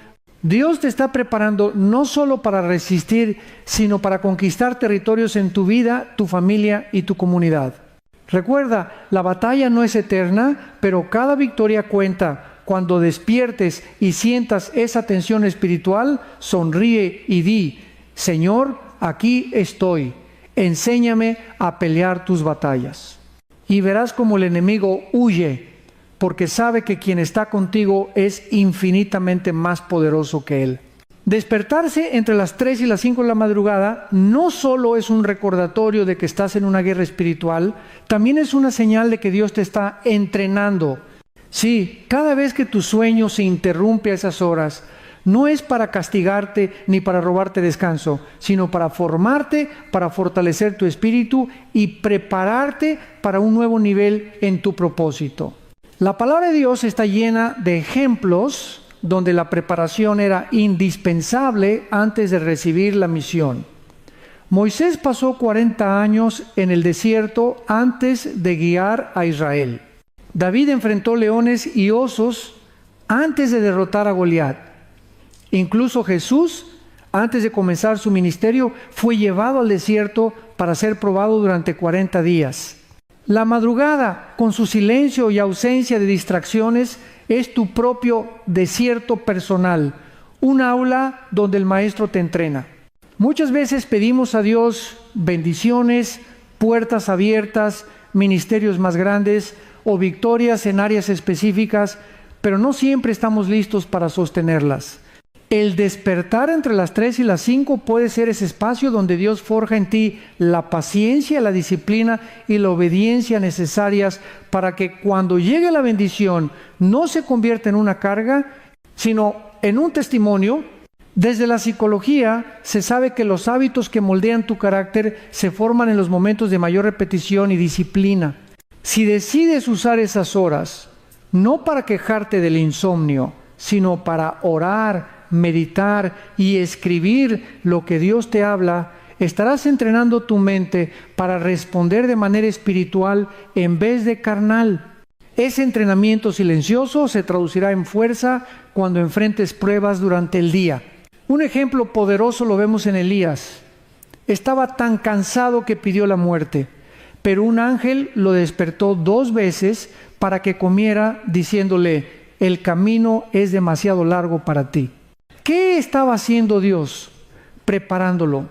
Dios te está preparando no solo para resistir, sino para conquistar territorios en tu vida, tu familia y tu comunidad. Recuerda, la batalla no es eterna, pero cada victoria cuenta. Cuando despiertes y sientas esa tensión espiritual, sonríe y di: Señor, aquí estoy. Enséñame a pelear tus batallas. Y verás como el enemigo huye, porque sabe que quien está contigo es infinitamente más poderoso que él. Despertarse entre las 3 y las 5 de la madrugada no solo es un recordatorio de que estás en una guerra espiritual, también es una señal de que Dios te está entrenando. Sí, cada vez que tu sueño se interrumpe a esas horas, no es para castigarte ni para robarte descanso, sino para formarte, para fortalecer tu espíritu y prepararte para un nuevo nivel en tu propósito. La palabra de Dios está llena de ejemplos donde la preparación era indispensable antes de recibir la misión. Moisés pasó 40 años en el desierto antes de guiar a Israel. David enfrentó leones y osos antes de derrotar a Goliat. Incluso Jesús, antes de comenzar su ministerio, fue llevado al desierto para ser probado durante 40 días. La madrugada, con su silencio y ausencia de distracciones, es tu propio desierto personal, un aula donde el maestro te entrena. Muchas veces pedimos a Dios bendiciones, puertas abiertas, ministerios más grandes o victorias en áreas específicas, pero no siempre estamos listos para sostenerlas. El despertar entre las 3 y las 5 puede ser ese espacio donde Dios forja en ti la paciencia, la disciplina y la obediencia necesarias para que cuando llegue la bendición no se convierta en una carga, sino en un testimonio. Desde la psicología se sabe que los hábitos que moldean tu carácter se forman en los momentos de mayor repetición y disciplina. Si decides usar esas horas, no para quejarte del insomnio, sino para orar, meditar y escribir lo que Dios te habla, estarás entrenando tu mente para responder de manera espiritual en vez de carnal. Ese entrenamiento silencioso se traducirá en fuerza cuando enfrentes pruebas durante el día. Un ejemplo poderoso lo vemos en Elías. Estaba tan cansado que pidió la muerte, pero un ángel lo despertó 2 veces para que comiera, diciéndole: el camino es demasiado largo para ti. ¿Qué estaba haciendo Dios? Preparándolo.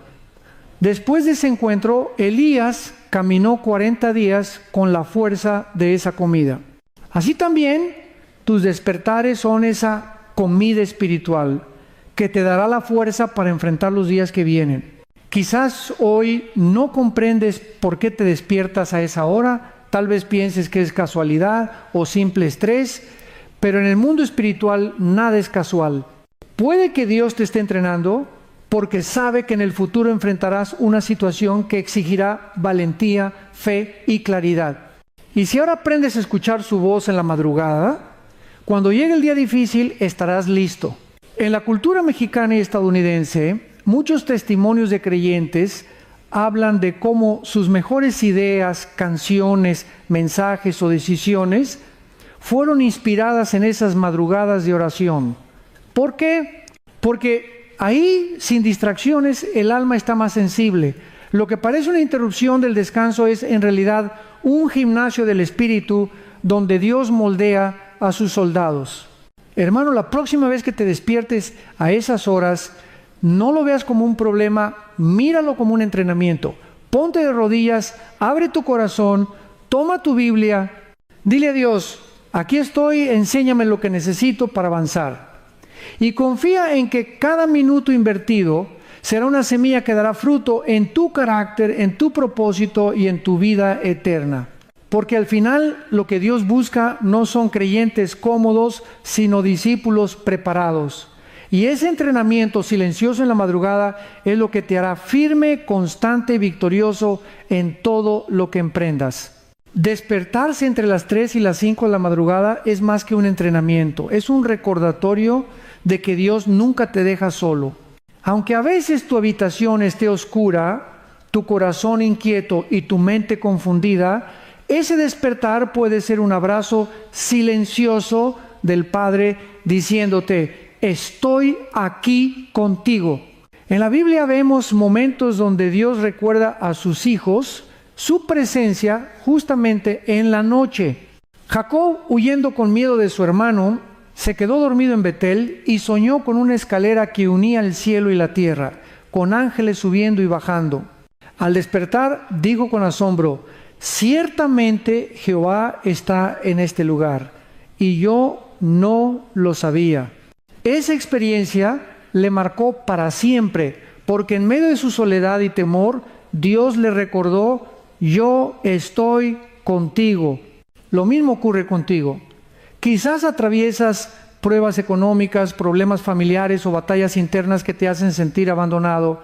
Después de ese encuentro, Elías caminó 40 días con la fuerza de esa comida. Así también, tus despertares son esa comida espiritual que te dará la fuerza para enfrentar los días que vienen. Quizás hoy no comprendes por qué te despiertas a esa hora, tal vez pienses que es casualidad o simple estrés, pero en el mundo espiritual nada es casual. Puede que Dios te esté entrenando porque sabe que en el futuro enfrentarás una situación que exigirá valentía, fe y claridad. Y si ahora aprendes a escuchar su voz en la madrugada, cuando llegue el día difícil estarás listo. En la cultura mexicana y estadounidense, muchos testimonios de creyentes hablan de cómo sus mejores ideas, canciones, mensajes o decisiones fueron inspiradas en esas madrugadas de oración. ¿Por qué? Porque ahí, sin distracciones, el alma está más sensible. Lo que parece una interrupción del descanso es en realidad un gimnasio del espíritu donde Dios moldea a sus soldados. Hermano, la próxima vez que te despiertes a esas horas, no lo veas como un problema, míralo como un entrenamiento. Ponte de rodillas, abre tu corazón, toma tu Biblia, dile a Dios: aquí estoy, enséñame lo que necesito para avanzar. Y confía en que cada minuto invertido será una semilla que dará fruto en tu carácter, en tu propósito y en tu vida eterna. Porque al final lo que Dios busca no son creyentes cómodos, sino discípulos preparados. Y ese entrenamiento silencioso en la madrugada es lo que te hará firme, constante y victorioso en todo lo que emprendas. Despertarse entre las 3 y las 5 de la madrugada es más que un entrenamiento, es un recordatorio de que Dios nunca te deja solo. Aunque a veces tu habitación esté oscura, tu corazón inquieto y tu mente confundida, ese despertar puede ser un abrazo silencioso del Padre diciéndote: estoy aquí contigo. En la Biblia vemos momentos donde Dios recuerda a sus hijos su presencia justamente en la noche. Jacob, huyendo con miedo de su hermano, se quedó dormido en Betel y soñó con una escalera que unía el cielo y la tierra, con ángeles subiendo y bajando. Al despertar, dijo con asombro: ciertamente Jehová está en este lugar, y yo no lo sabía. Esa experiencia le marcó para siempre, porque en medio de su soledad y temor, Dios le recordó: yo estoy contigo. Lo mismo ocurre contigo. Quizás atraviesas pruebas económicas, problemas familiares o batallas internas que te hacen sentir abandonado,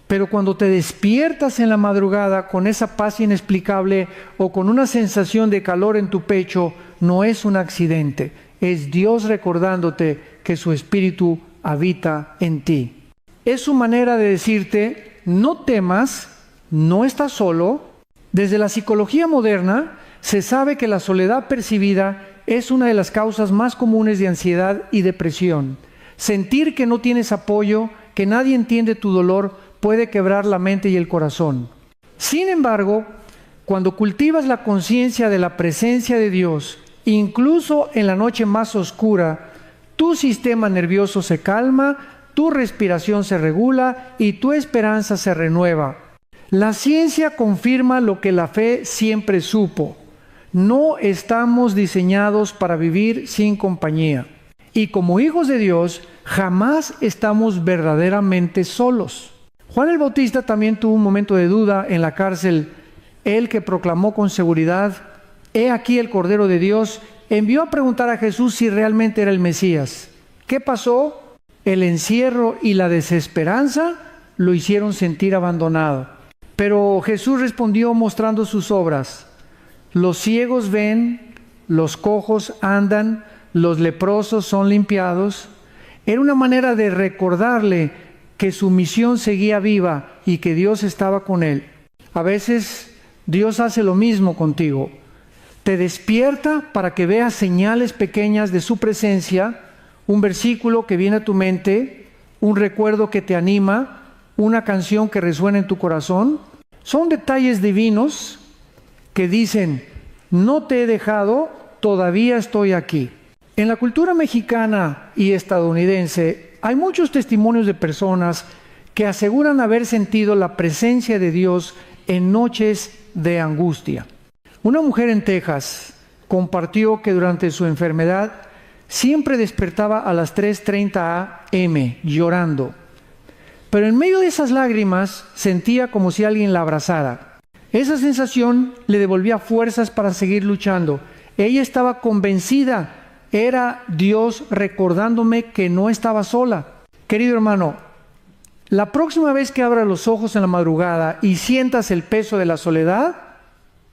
pero cuando te despiertas en la madrugada con esa paz inexplicable o con una sensación de calor en tu pecho, no es un accidente, es Dios recordándote que su Espíritu habita en ti. Es su manera de decirte: no temas, no estás solo. Desde la psicología moderna se sabe que la soledad percibida es una de las causas más comunes de ansiedad y depresión. Sentir que no tienes apoyo, que nadie entiende tu dolor, puede quebrar la mente y el corazón. Sin embargo, cuando cultivas la conciencia de la presencia de Dios, incluso en la noche más oscura, tu sistema nervioso se calma, tu respiración se regula y tu esperanza se renueva. La ciencia confirma lo que la fe siempre supo: no estamos diseñados para vivir sin compañía. Y como hijos de Dios, jamás estamos verdaderamente solos. Juan el Bautista también tuvo un momento de duda en la cárcel. Él, que proclamó con seguridad: he aquí el Cordero de Dios, envió a preguntar a Jesús si realmente era el Mesías. ¿Qué pasó? El encierro y la desesperanza lo hicieron sentir abandonado. Pero Jesús respondió mostrando sus obras. Los ciegos ven, los cojos andan, los leprosos son limpiados. Era una manera de recordarle que su misión seguía viva y que Dios estaba con él. A veces Dios hace lo mismo contigo. Te despierta para que veas señales pequeñas de su presencia, un versículo que viene a tu mente, un recuerdo que te anima, una canción que resuena en tu corazón. Son detalles divinos que dicen: no te he dejado, todavía estoy aquí. En la cultura mexicana y estadounidense hay muchos testimonios de personas que aseguran haber sentido la presencia de Dios en noches de angustia. Una mujer en Texas compartió que durante su enfermedad siempre despertaba a las 3:30 a.m. llorando. Pero en medio de esas lágrimas sentía como si alguien la abrazara. Esa sensación le devolvía fuerzas para seguir luchando. Ella estaba convencida, era Dios recordándome que no estaba sola. Querido hermano, la próxima vez que abras los ojos en la madrugada y sientas el peso de la soledad,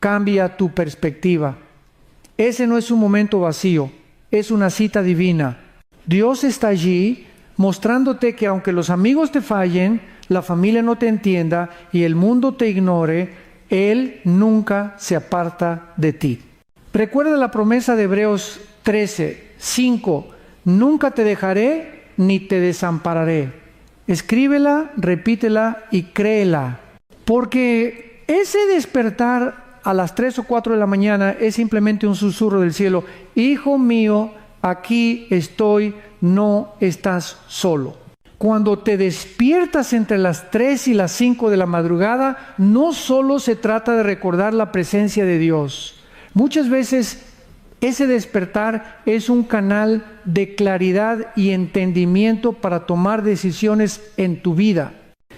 cambia tu perspectiva. Ese no es un momento vacío, es una cita divina. Dios está allí mostrándote que aunque los amigos te fallen, la familia no te entienda y el mundo te ignore, Él nunca se aparta de ti. Recuerda la promesa de Hebreos 13:5: nunca te dejaré ni te desampararé. Escríbela, repítela y créela. Porque ese despertar a las 3 o 4 de la mañana es simplemente un susurro del cielo: hijo mío, aquí estoy, no estás solo. Cuando te despiertas entre las 3 y las 5 de la madrugada, no solo se trata de recordar la presencia de Dios. Muchas veces ese despertar es un canal de claridad y entendimiento para tomar decisiones en tu vida.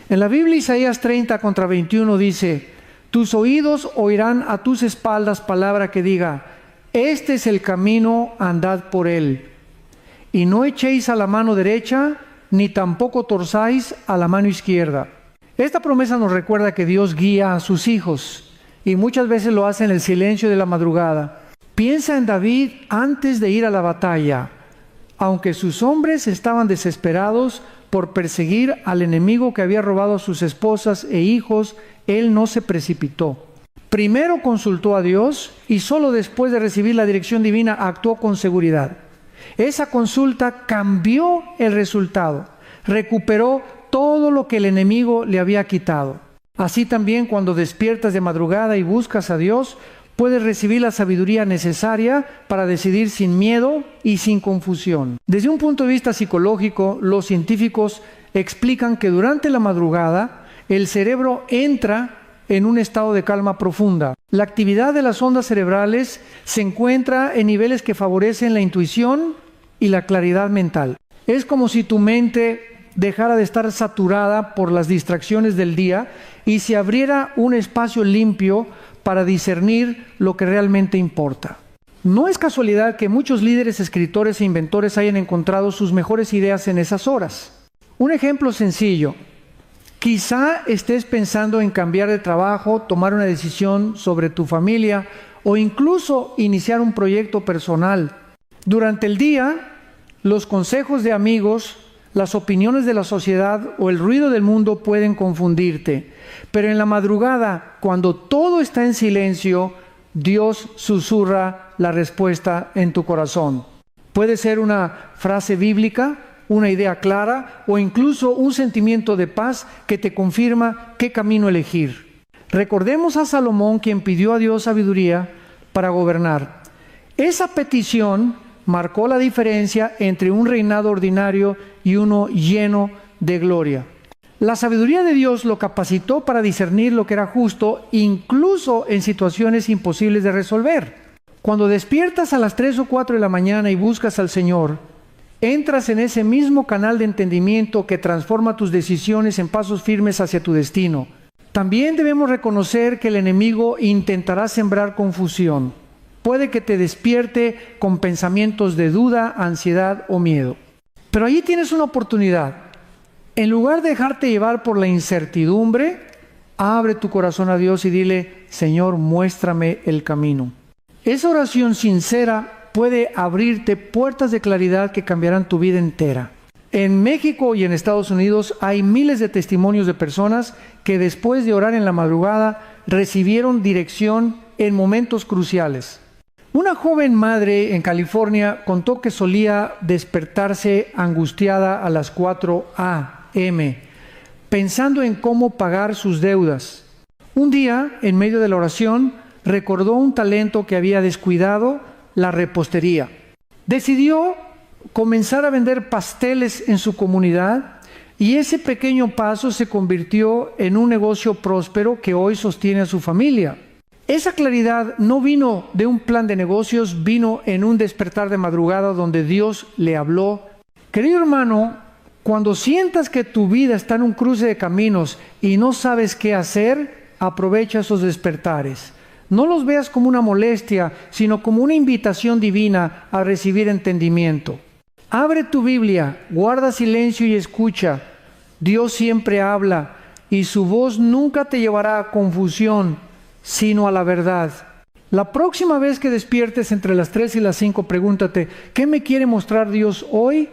En la Biblia, Isaías 30:21 dice: tus oídos oirán a tus espaldas palabra que diga: este es el camino, andad por él. Y no echéis a la mano derecha, ni tampoco torzáis a la mano izquierda. Esta promesa nos recuerda que Dios guía a sus hijos, y muchas veces lo hace en el silencio de la madrugada. Piensa en David antes de ir a la batalla. Aunque sus hombres estaban desesperados por perseguir al enemigo que había robado a sus esposas e hijos, él no se precipitó. Primero consultó a Dios y solo después de recibir la dirección divina actuó con seguridad. Esa consulta cambió el resultado, recuperó todo lo que el enemigo le había quitado. Así también, cuando despiertas de madrugada y buscas a Dios, puedes recibir la sabiduría necesaria para decidir sin miedo y sin confusión. Desde un punto de vista psicológico, los científicos explican que durante la madrugada el cerebro entra en un estado de calma profunda. La actividad de las ondas cerebrales se encuentra en niveles que favorecen la intuición y la claridad mental. Es como si tu mente dejara de estar saturada por las distracciones del día y se abriera un espacio limpio para discernir lo que realmente importa. No es casualidad que muchos líderes, escritores e inventores hayan encontrado sus mejores ideas en esas horas. Un ejemplo sencillo: quizá estés pensando en cambiar de trabajo, tomar una decisión sobre tu familia o incluso iniciar un proyecto personal. Durante el día, los consejos de amigos, las opiniones de la sociedad o el ruido del mundo pueden confundirte. Pero en la madrugada, cuando todo está en silencio, Dios susurra la respuesta en tu corazón. Puede ser una frase bíblica, una idea clara o incluso un sentimiento de paz que te confirma qué camino elegir. Recordemos a Salomón, quien pidió a Dios sabiduría para gobernar. Esa petición marcó la diferencia entre un reinado ordinario y uno lleno de gloria. La sabiduría de Dios lo capacitó para discernir lo que era justo, incluso en situaciones imposibles de resolver. Cuando despiertas a las 3 o 4 de la mañana y buscas al Señor, entras en ese mismo canal de entendimiento que transforma tus decisiones en pasos firmes hacia tu destino. También debemos reconocer que el enemigo intentará sembrar confusión. Puede que te despierte con pensamientos de duda, ansiedad o miedo. Pero allí tienes una oportunidad. En lugar de dejarte llevar por la incertidumbre, abre tu corazón a Dios y dile: Señor, muéstrame el camino. Esa oración sincera puede abrirte puertas de claridad que cambiarán tu vida entera. En México y en Estados Unidos hay miles de testimonios de personas que después de orar en la madrugada recibieron dirección en momentos cruciales. Una joven madre en California contó que solía despertarse angustiada a las 4 a.m., pensando en cómo pagar sus deudas. Un día, en medio de la oración, recordó un talento que había descuidado: la repostería. Decidió comenzar a vender pasteles en su comunidad y ese pequeño paso se convirtió en un negocio próspero que hoy sostiene a su familia. Esa claridad no vino de un plan de negocios, vino en un despertar de madrugada donde Dios le habló. Querido hermano, cuando sientas que tu vida está en un cruce de caminos y no sabes qué hacer, aprovecha esos despertares. No los veas como una molestia, sino como una invitación divina a recibir entendimiento. Abre tu Biblia, guarda silencio y escucha. Dios siempre habla y su voz nunca te llevará a confusión, sino a la verdad. La próxima vez que despiertes entre las 3 y las 5, pregúntate: ¿qué me quiere mostrar Dios hoy?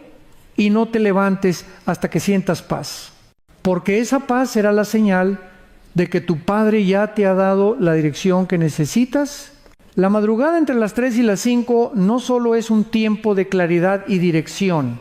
Y no te levantes hasta que sientas paz, porque esa paz será la señal de que tu Padre ya te ha dado la dirección que necesitas. La madrugada entre las 3 y las 5 no solo es un tiempo de claridad y dirección,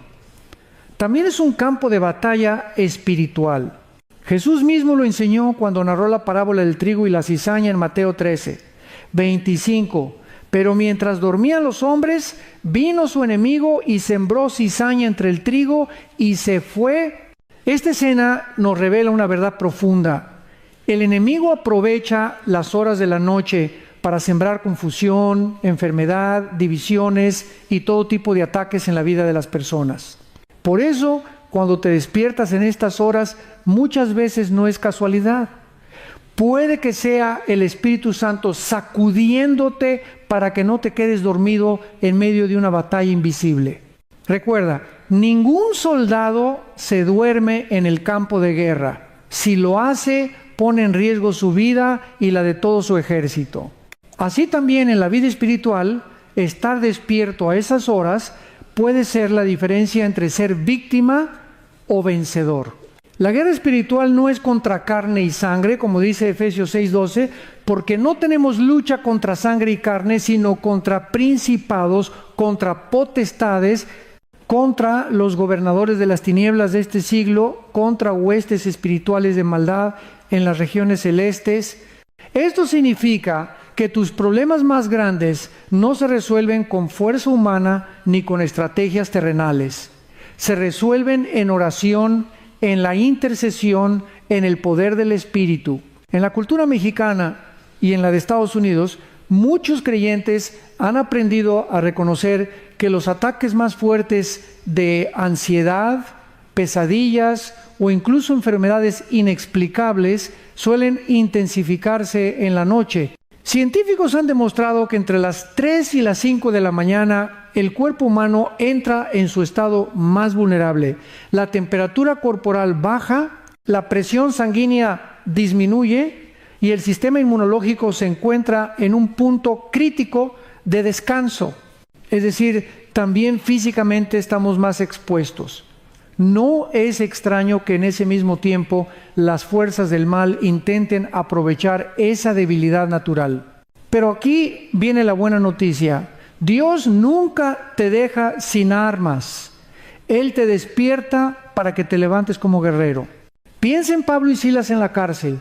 también es un campo de batalla espiritual. Jesús mismo lo enseñó cuando narró la parábola del trigo y la cizaña en Mateo 13:25. Pero mientras dormían los hombres, vino su enemigo y sembró cizaña entre el trigo y se fue. Esta escena nos revela una verdad profunda. El enemigo aprovecha las horas de la noche para sembrar confusión, enfermedad, divisiones y todo tipo de ataques en la vida de las personas. Por eso, cuando te despiertas en estas horas, muchas veces no es casualidad. Puede que sea el Espíritu Santo sacudiéndote para que no te quedes dormido en medio de una batalla invisible. Recuerda, ningún soldado se duerme en el campo de guerra. Si lo hace, pone en riesgo su vida y la de todo su ejército. Así también en la vida espiritual, estar despierto a esas horas puede ser la diferencia entre ser víctima o vencedor. La guerra espiritual no es contra carne y sangre, como dice Efesios 6:12, porque no tenemos lucha contra sangre y carne, sino contra principados, contra potestades, contra los gobernadores de las tinieblas de este siglo, contra huestes espirituales de maldad en las regiones celestes. Esto significa que tus problemas más grandes no se resuelven con fuerza humana ni con estrategias terrenales. Se resuelven en oración, en la intercesión, en el poder del Espíritu. En la cultura mexicana y en la de Estados Unidos, muchos creyentes han aprendido a reconocer que los ataques más fuertes de ansiedad, pesadillas o incluso enfermedades inexplicables suelen intensificarse en la noche. Científicos han demostrado que entre las 3 y las 5 de la mañana el cuerpo humano entra en su estado más vulnerable. La temperatura corporal baja, la presión sanguínea disminuye y el sistema inmunológico se encuentra en un punto crítico de descanso. Es decir, también físicamente estamos más expuestos. No es extraño que en ese mismo tiempo las fuerzas del mal intenten aprovechar esa debilidad natural. Pero aquí viene la buena noticia. Dios nunca te deja sin armas. Él te despierta para que te levantes como guerrero. Piensa en Pablo y Silas en la cárcel.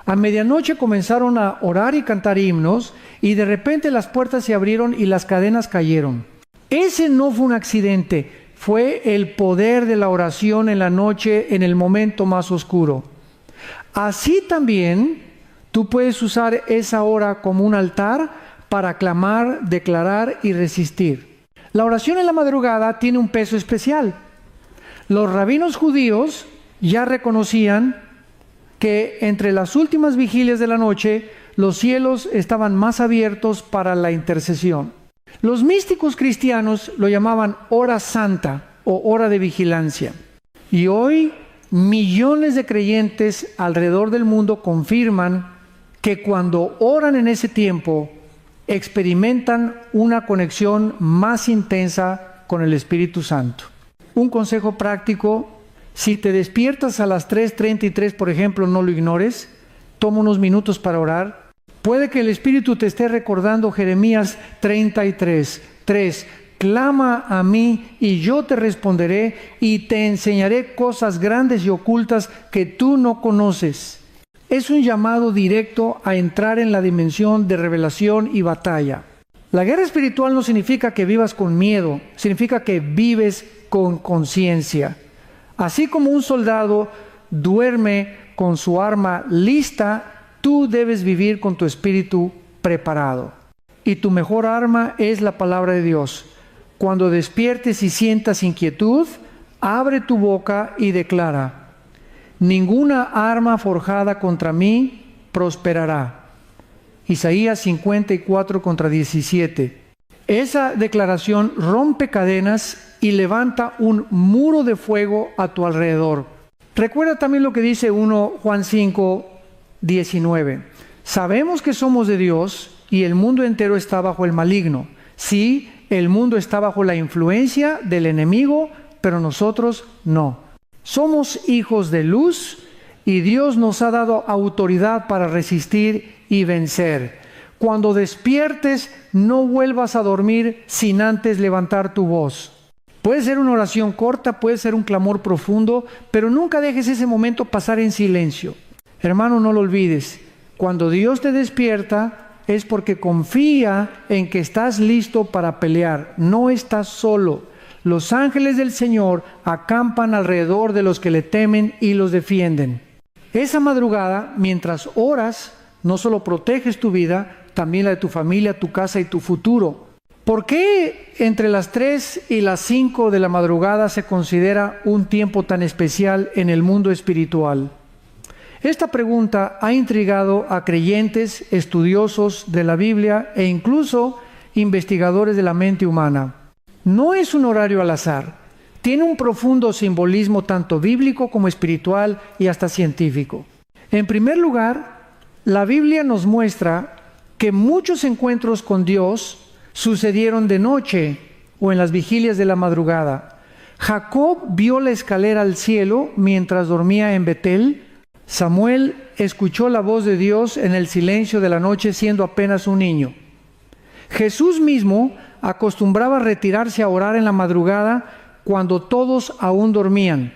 A medianoche comenzaron a orar y cantar himnos y de repente las puertas se abrieron y las cadenas cayeron. Ese no fue un accidente, fue el poder de la oración en la noche, en el momento más oscuro. Así también tú puedes usar esa hora como un altar para clamar, declarar y resistir. La oración en la madrugada tiene un peso especial. Los rabinos judíos ya reconocían que entre las últimas vigilias de la noche los cielos estaban más abiertos para la intercesión. Los místicos cristianos lo llamaban hora santa o hora de vigilancia. Y hoy millones de creyentes alrededor del mundo confirman que cuando oran en ese tiempo experimentan una conexión más intensa con el Espíritu Santo. Un consejo práctico: si te despiertas a las 3:33, por ejemplo, no lo ignores. Toma unos minutos para orar. Puede que el Espíritu te esté recordando Jeremías 33:3. Clama a mí y yo te responderé y te enseñaré cosas grandes y ocultas que tú no conoces. Es un llamado directo a entrar en la dimensión de revelación y batalla. La guerra espiritual no significa que vivas con miedo, significa que vives con conciencia. Así como un soldado duerme con su arma lista, tú debes vivir con tu espíritu preparado. Y tu mejor arma es la palabra de Dios. Cuando despiertes y sientas inquietud, abre tu boca y declara: ninguna arma forjada contra mí prosperará. Isaías 54:17. Esa declaración rompe cadenas y levanta un muro de fuego a tu alrededor. Recuerda también lo que dice 1 Juan 5:19. Sabemos que somos de Dios y el mundo entero está bajo el maligno. Sí, el mundo está bajo la influencia del enemigo, pero nosotros no. Somos hijos de luz y Dios nos ha dado autoridad para resistir y vencer. Cuando despiertes, no vuelvas a dormir sin antes levantar tu voz. Puede ser una oración corta, puede ser un clamor profundo, pero nunca dejes ese momento pasar en silencio. Hermano, no lo olvides. Cuando Dios te despierta, es porque confía en que estás listo para pelear. No estás solo. Los ángeles del Señor acampan alrededor de los que le temen y los defienden. Esa madrugada, mientras oras, no solo proteges tu vida, también la de tu familia, tu casa y tu futuro. ¿Por qué entre las 3 y las 5 de la madrugada se considera un tiempo tan especial en el mundo espiritual? Esta pregunta ha intrigado a creyentes, estudiosos de la Biblia e incluso investigadores de la mente humana. No es un horario al azar. Tiene un profundo simbolismo tanto bíblico como espiritual y hasta científico. En primer lugar, la Biblia nos muestra que muchos encuentros con Dios sucedieron de noche o en las vigilias de la madrugada. Jacob vio la escalera al cielo mientras dormía en Betel. Samuel escuchó la voz de Dios en el silencio de la noche siendo apenas un niño. Jesús mismo acostumbraba a retirarse a orar en la madrugada cuando todos aún dormían.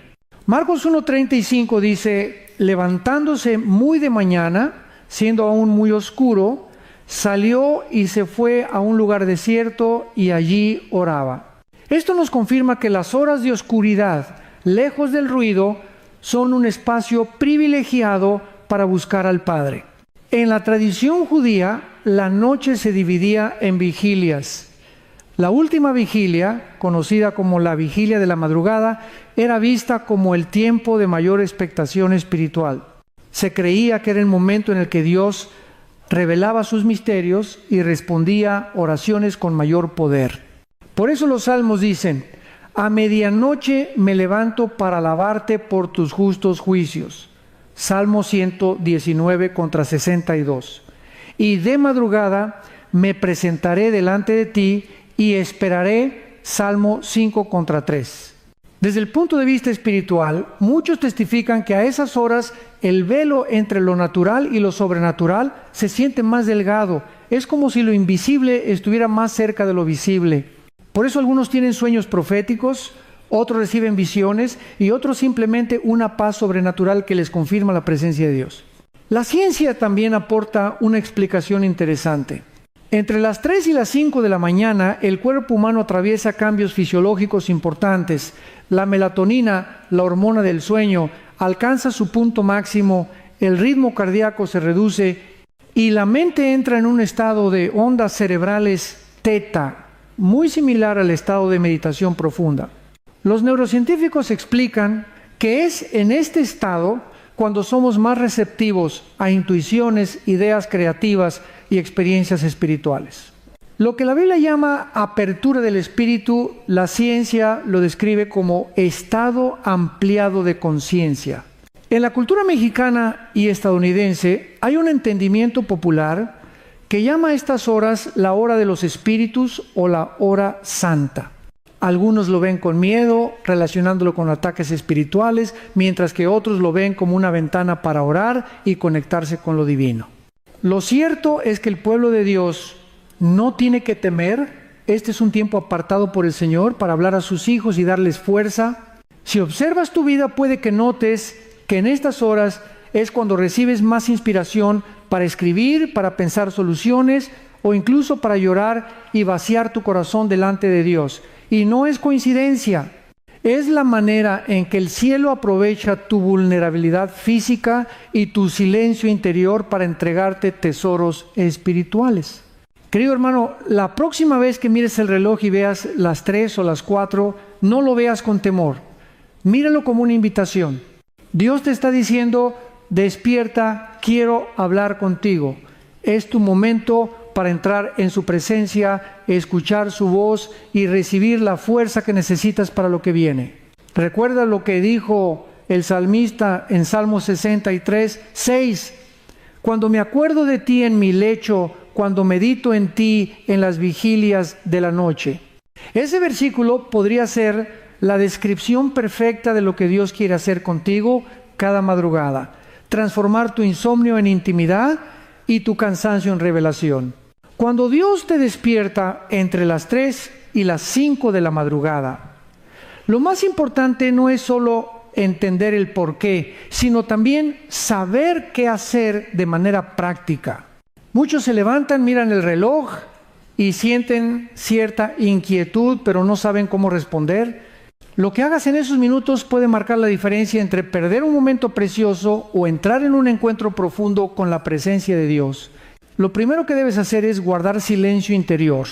Marcos 1:35 dice, levantándose muy de mañana, siendo aún muy oscuro, salió y se fue a un lugar desierto y allí oraba. Esto nos confirma que las horas de oscuridad, lejos del ruido, son un espacio privilegiado para buscar al Padre. En la tradición judía, la noche se dividía en vigilias. La última vigilia, conocida como la vigilia de la madrugada, era vista como el tiempo de mayor expectación espiritual. Se creía que era el momento en el que Dios revelaba sus misterios y respondía oraciones con mayor poder. Por eso los salmos dicen, a medianoche me levanto para alabarte por tus justos juicios. Salmo 119 contra 62. Y de madrugada me presentaré delante de ti y esperaré. Salmo 5 contra 3. Desde el punto de vista espiritual, muchos testifican que a esas horas el velo entre lo natural y lo sobrenatural se siente más delgado. Es como si lo invisible estuviera más cerca de lo visible. Por eso algunos tienen sueños proféticos, otros reciben visiones y otros simplemente una paz sobrenatural que les confirma la presencia de Dios. La ciencia también aporta una explicación interesante. Entre las 3 y las 5 de la mañana, el cuerpo humano atraviesa cambios fisiológicos importantes. La melatonina, la hormona del sueño, alcanza su punto máximo, el ritmo cardíaco se reduce y la mente entra en un estado de ondas cerebrales teta, muy similar al estado de meditación profunda. Los neurocientíficos explican que es en este estado cuando somos más receptivos a intuiciones, ideas creativas y experiencias espirituales. Lo que la Biblia llama apertura del espíritu, la ciencia lo describe como estado ampliado de conciencia. En la cultura mexicana y estadounidense hay un entendimiento popular que llama a estas horas la hora de los espíritus o la hora santa. Algunos lo ven con miedo, relacionándolo con ataques espirituales, mientras que otros lo ven como una ventana para orar y conectarse con lo divino. Lo cierto es que el pueblo de Dios no tiene que temer. Este es un tiempo apartado por el Señor para hablar a sus hijos y darles fuerza. Si observas tu vida, puede que notes que en estas horas es cuando recibes más inspiración para escribir, para pensar soluciones o incluso para llorar y vaciar tu corazón delante de Dios. Y no es coincidencia, es la manera en que el cielo aprovecha tu vulnerabilidad física y tu silencio interior para entregarte tesoros espirituales. Querido hermano, la próxima vez que mires el reloj y veas las 3 o las 4, no lo veas con temor. Míralo como una invitación. Dios te está diciendo, despierta, quiero hablar contigo. Es tu momento para entrar en su presencia, escuchar su voz y recibir la fuerza que necesitas para lo que viene. Recuerda lo que dijo el salmista en Salmo 63, 6. Cuando me acuerdo de ti en mi lecho, cuando medito en ti en las vigilias de la noche. Ese versículo podría ser la descripción perfecta de lo que Dios quiere hacer contigo cada madrugada. Transformar tu insomnio en intimidad y tu cansancio en revelación. Cuando Dios te despierta entre las 3 y las 5 de la madrugada, lo más importante no es solo entender el porqué, sino también saber qué hacer de manera práctica. Muchos se levantan, miran el reloj y sienten cierta inquietud, pero no saben cómo responder. Lo que hagas en esos minutos puede marcar la diferencia entre perder un momento precioso o entrar en un encuentro profundo con la presencia de Dios. Lo primero que debes hacer es guardar silencio interior.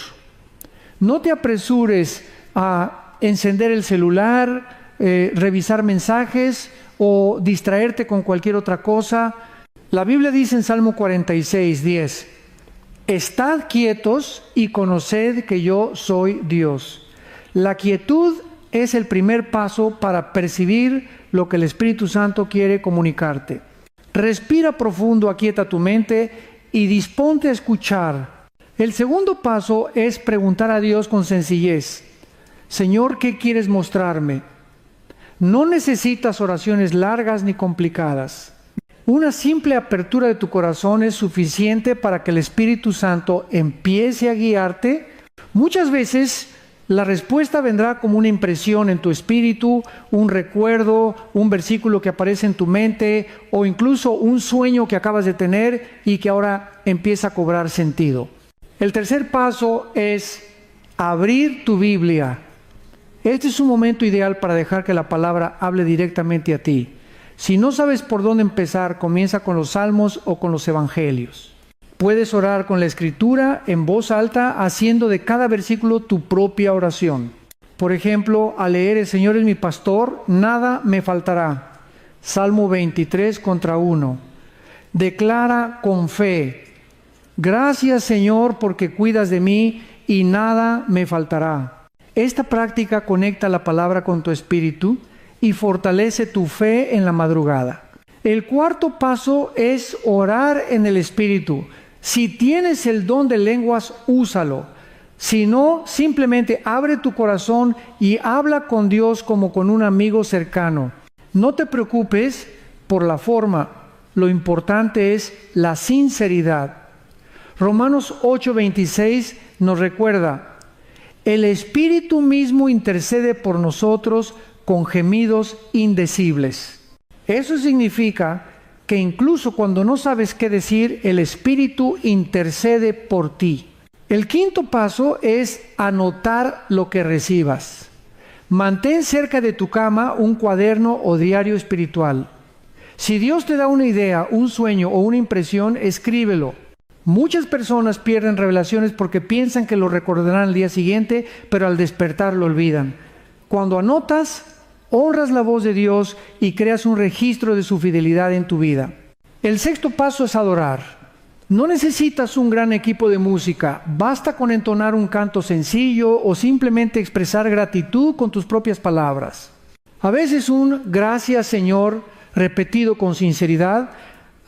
No te apresures a encender el celular, revisar mensajes o distraerte con cualquier otra cosa. La Biblia dice en Salmo 46, 10, estad quietos y conoced que yo soy Dios. La quietud es el primer paso para percibir lo que el Espíritu Santo quiere comunicarte. Respira profundo, aquieta tu mente y disponte a escuchar. El segundo paso es preguntar a Dios con sencillez. Señor, ¿qué quieres mostrarme? No necesitas oraciones largas ni complicadas. Una simple apertura de tu corazón es suficiente para que el Espíritu Santo empiece a guiarte. Muchas veces la respuesta vendrá como una impresión en tu espíritu, un recuerdo, un versículo que aparece en tu mente o incluso un sueño que acabas de tener y que ahora empieza a cobrar sentido. El tercer paso es abrir tu Biblia. Este es un momento ideal para dejar que la palabra hable directamente a ti. Si no sabes por dónde empezar, comienza con los salmos o con los evangelios. Puedes orar con la escritura en voz alta, haciendo de cada versículo tu propia oración. Por ejemplo, al leer "El Señor es mi pastor, nada me faltará". Salmo 23:1. Declara con fe: "Gracias, Señor, porque cuidas de mí y nada me faltará". Esta práctica conecta la palabra con tu espíritu y fortalece tu fe en la madrugada. El cuarto paso es orar en el espíritu. Si tienes el don de lenguas, úsalo. Si no, simplemente abre tu corazón y habla con Dios como con un amigo cercano. No te preocupes por la forma, lo importante es la sinceridad. Romanos 8:26 nos recuerda: el Espíritu mismo intercede por nosotros con gemidos indecibles. Eso significa que incluso cuando no sabes qué decir, el Espíritu intercede por ti. El quinto paso es anotar lo que recibas. Mantén cerca de tu cama un cuaderno o diario espiritual. Si Dios te da una idea, un sueño o una impresión, escríbelo. Muchas personas pierden revelaciones porque piensan que lo recordarán al día siguiente, pero al despertar lo olvidan. Cuando anotas, honras la voz de Dios y creas un registro de su fidelidad en tu vida. El sexto paso es adorar. No necesitas un gran equipo de música, basta con entonar un canto sencillo o simplemente expresar gratitud con tus propias palabras. A veces un "gracias, Señor", repetido con sinceridad,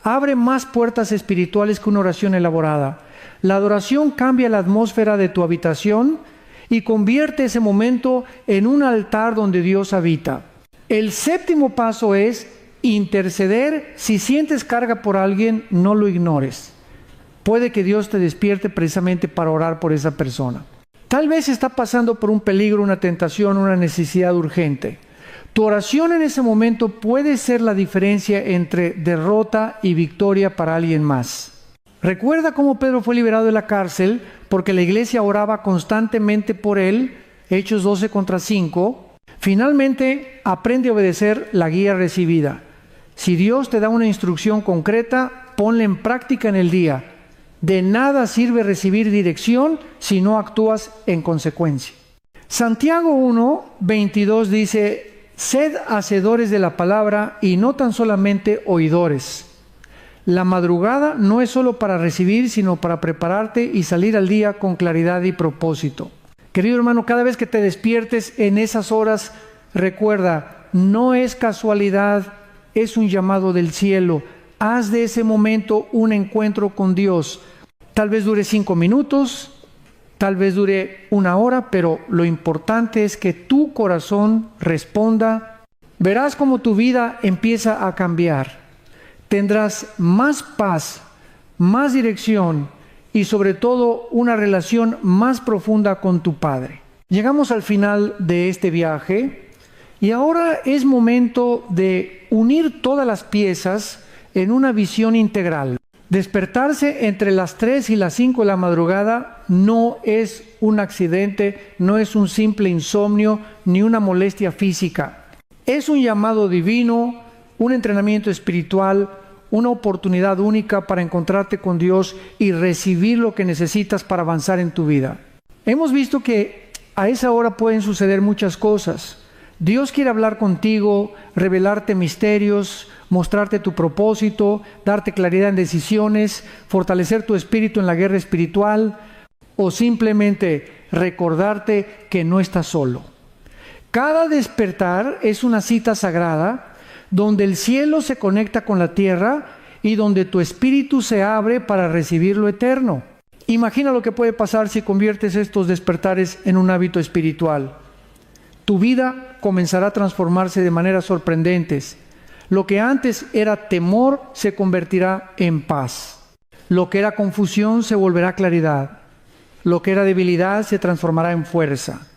abre más puertas espirituales que una oración elaborada. La adoración cambia la atmósfera de tu habitación y convierte ese momento en un altar donde Dios habita. El séptimo paso es interceder. Si sientes carga por alguien, no lo ignores. Puede que Dios te despierte precisamente para orar por esa persona. Tal vez está pasando por un peligro, una tentación, una necesidad urgente. Tu oración en ese momento puede ser la diferencia entre derrota y victoria para alguien más. Recuerda cómo Pedro fue liberado de la cárcel porque la iglesia oraba constantemente por él, Hechos 12:5. Finalmente, aprende a obedecer la guía recibida. Si Dios te da una instrucción concreta, ponla en práctica en el día. De nada sirve recibir dirección si no actúas en consecuencia. Santiago 1:22 dice: sed hacedores de la palabra y no tan solamente oidores. La madrugada no es solo para recibir, sino para prepararte y salir al día con claridad y propósito. Querido hermano, cada vez que te despiertes en esas horas, recuerda, no es casualidad, es un llamado del cielo. Haz de ese momento un encuentro con Dios. Tal vez dure 5 minutos, tal vez dure 1 hora, pero lo importante es que tu corazón responda. Verás cómo tu vida empieza a cambiar. Tendrás más paz, más dirección y sobre todo una relación más profunda con tu Padre. Llegamos al final de este viaje y ahora es momento de unir todas las piezas en una visión integral. Despertarse entre las 3 y las 5 de la madrugada no es un accidente, no es un simple insomnio ni una molestia física. Es un llamado divino, un entrenamiento espiritual, una oportunidad única para encontrarte con Dios y recibir lo que necesitas para avanzar en tu vida. Hemos visto que a esa hora pueden suceder muchas cosas. Dios quiere hablar contigo, revelarte misterios, mostrarte tu propósito, darte claridad en decisiones, fortalecer tu espíritu en la guerra espiritual o simplemente recordarte que no estás solo. Cada despertar es una cita sagrada donde el cielo se conecta con la tierra y donde tu espíritu se abre para recibir lo eterno. Imagina lo que puede pasar si conviertes estos despertares en un hábito espiritual. Tu vida comenzará a transformarse de maneras sorprendentes. Lo que antes era temor se convertirá en paz. Lo que era confusión se volverá claridad. Lo que era debilidad se transformará en fuerza.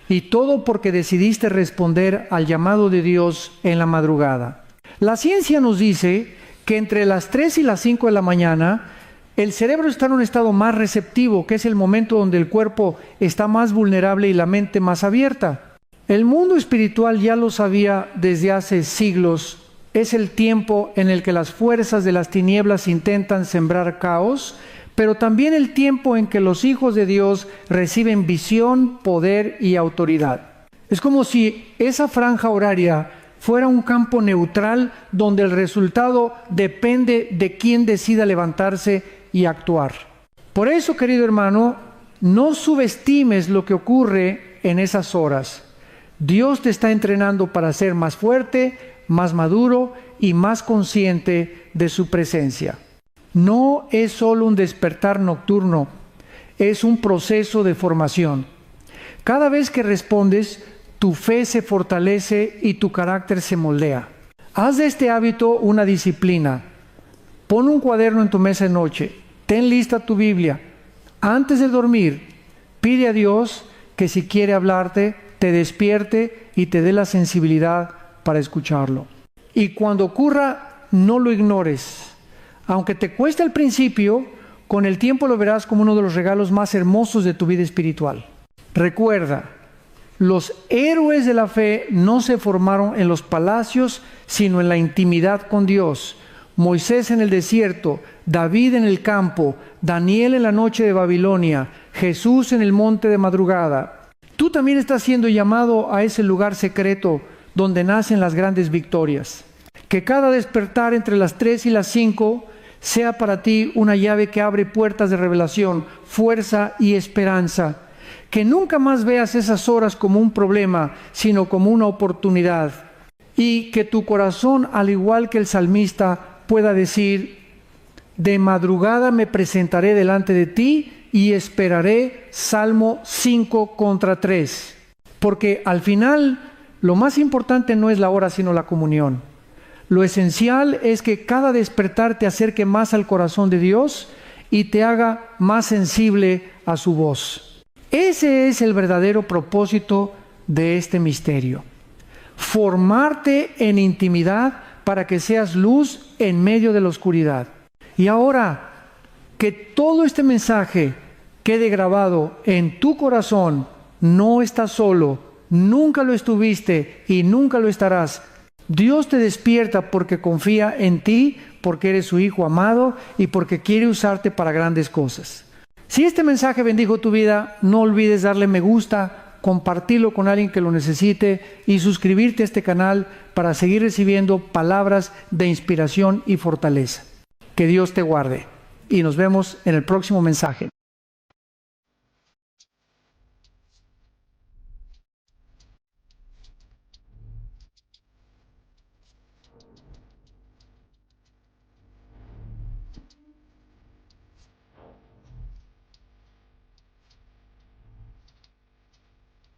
Y todo porque decidiste responder al llamado de Dios en la madrugada. La ciencia nos dice que entre las 3 y las 5 de la mañana, el cerebro está en un estado más receptivo, que es el momento donde el cuerpo está más vulnerable y la mente más abierta. El mundo espiritual ya lo sabía desde hace siglos. Es el tiempo en el que las fuerzas de las tinieblas intentan sembrar caos, pero también el tiempo en que los hijos de Dios reciben visión, poder y autoridad. Es como si esa franja horaria fuera un campo neutral donde el resultado depende de quién decida levantarse y actuar. Por eso, querido hermano, no subestimes lo que ocurre en esas horas. Dios te está entrenando para ser más fuerte, más maduro y más consciente de su presencia. No es solo un despertar nocturno, es un proceso de formación. Cada vez que respondes, tu fe se fortalece y tu carácter se moldea. Haz de este hábito una disciplina. Pon un cuaderno en tu mesa de noche. Ten lista tu Biblia. Antes de dormir, pide a Dios que si quiere hablarte, te despierte y te dé la sensibilidad para escucharlo. Y cuando ocurra, no lo ignores. Aunque te cueste al principio, con el tiempo lo verás como uno de los regalos más hermosos de tu vida espiritual. Recuerda, los héroes de la fe no se formaron en los palacios, sino en la intimidad con Dios. Moisés en el desierto, David en el campo, Daniel en la noche de Babilonia, Jesús en el monte de madrugada. Tú también estás siendo llamado a ese lugar secreto donde nacen las grandes victorias. Que cada despertar entre las 3 y las 5 sea para ti una llave que abre puertas de revelación, fuerza y esperanza. Que nunca más veas esas horas como un problema, sino como una oportunidad. Y que tu corazón, al igual que el salmista, pueda decir: de madrugada me presentaré delante de ti y esperaré. Salmo 5:3. Porque al final, lo más importante no es la hora, sino la comunión. Lo esencial es que cada despertar te acerque más al corazón de Dios y te haga más sensible a su voz. Ese es el verdadero propósito de este misterio. Formarte en intimidad para que seas luz en medio de la oscuridad. Y ahora, que todo este mensaje quede grabado en tu corazón. No estás solo, nunca lo estuviste y nunca lo estarás. Dios te despierta porque confía en ti, porque eres su hijo amado y porque quiere usarte para grandes cosas. Si este mensaje bendijo tu vida, no olvides darle me gusta, compartirlo con alguien que lo necesite y suscribirte a este canal para seguir recibiendo palabras de inspiración y fortaleza. Que Dios te guarde y nos vemos en el próximo mensaje.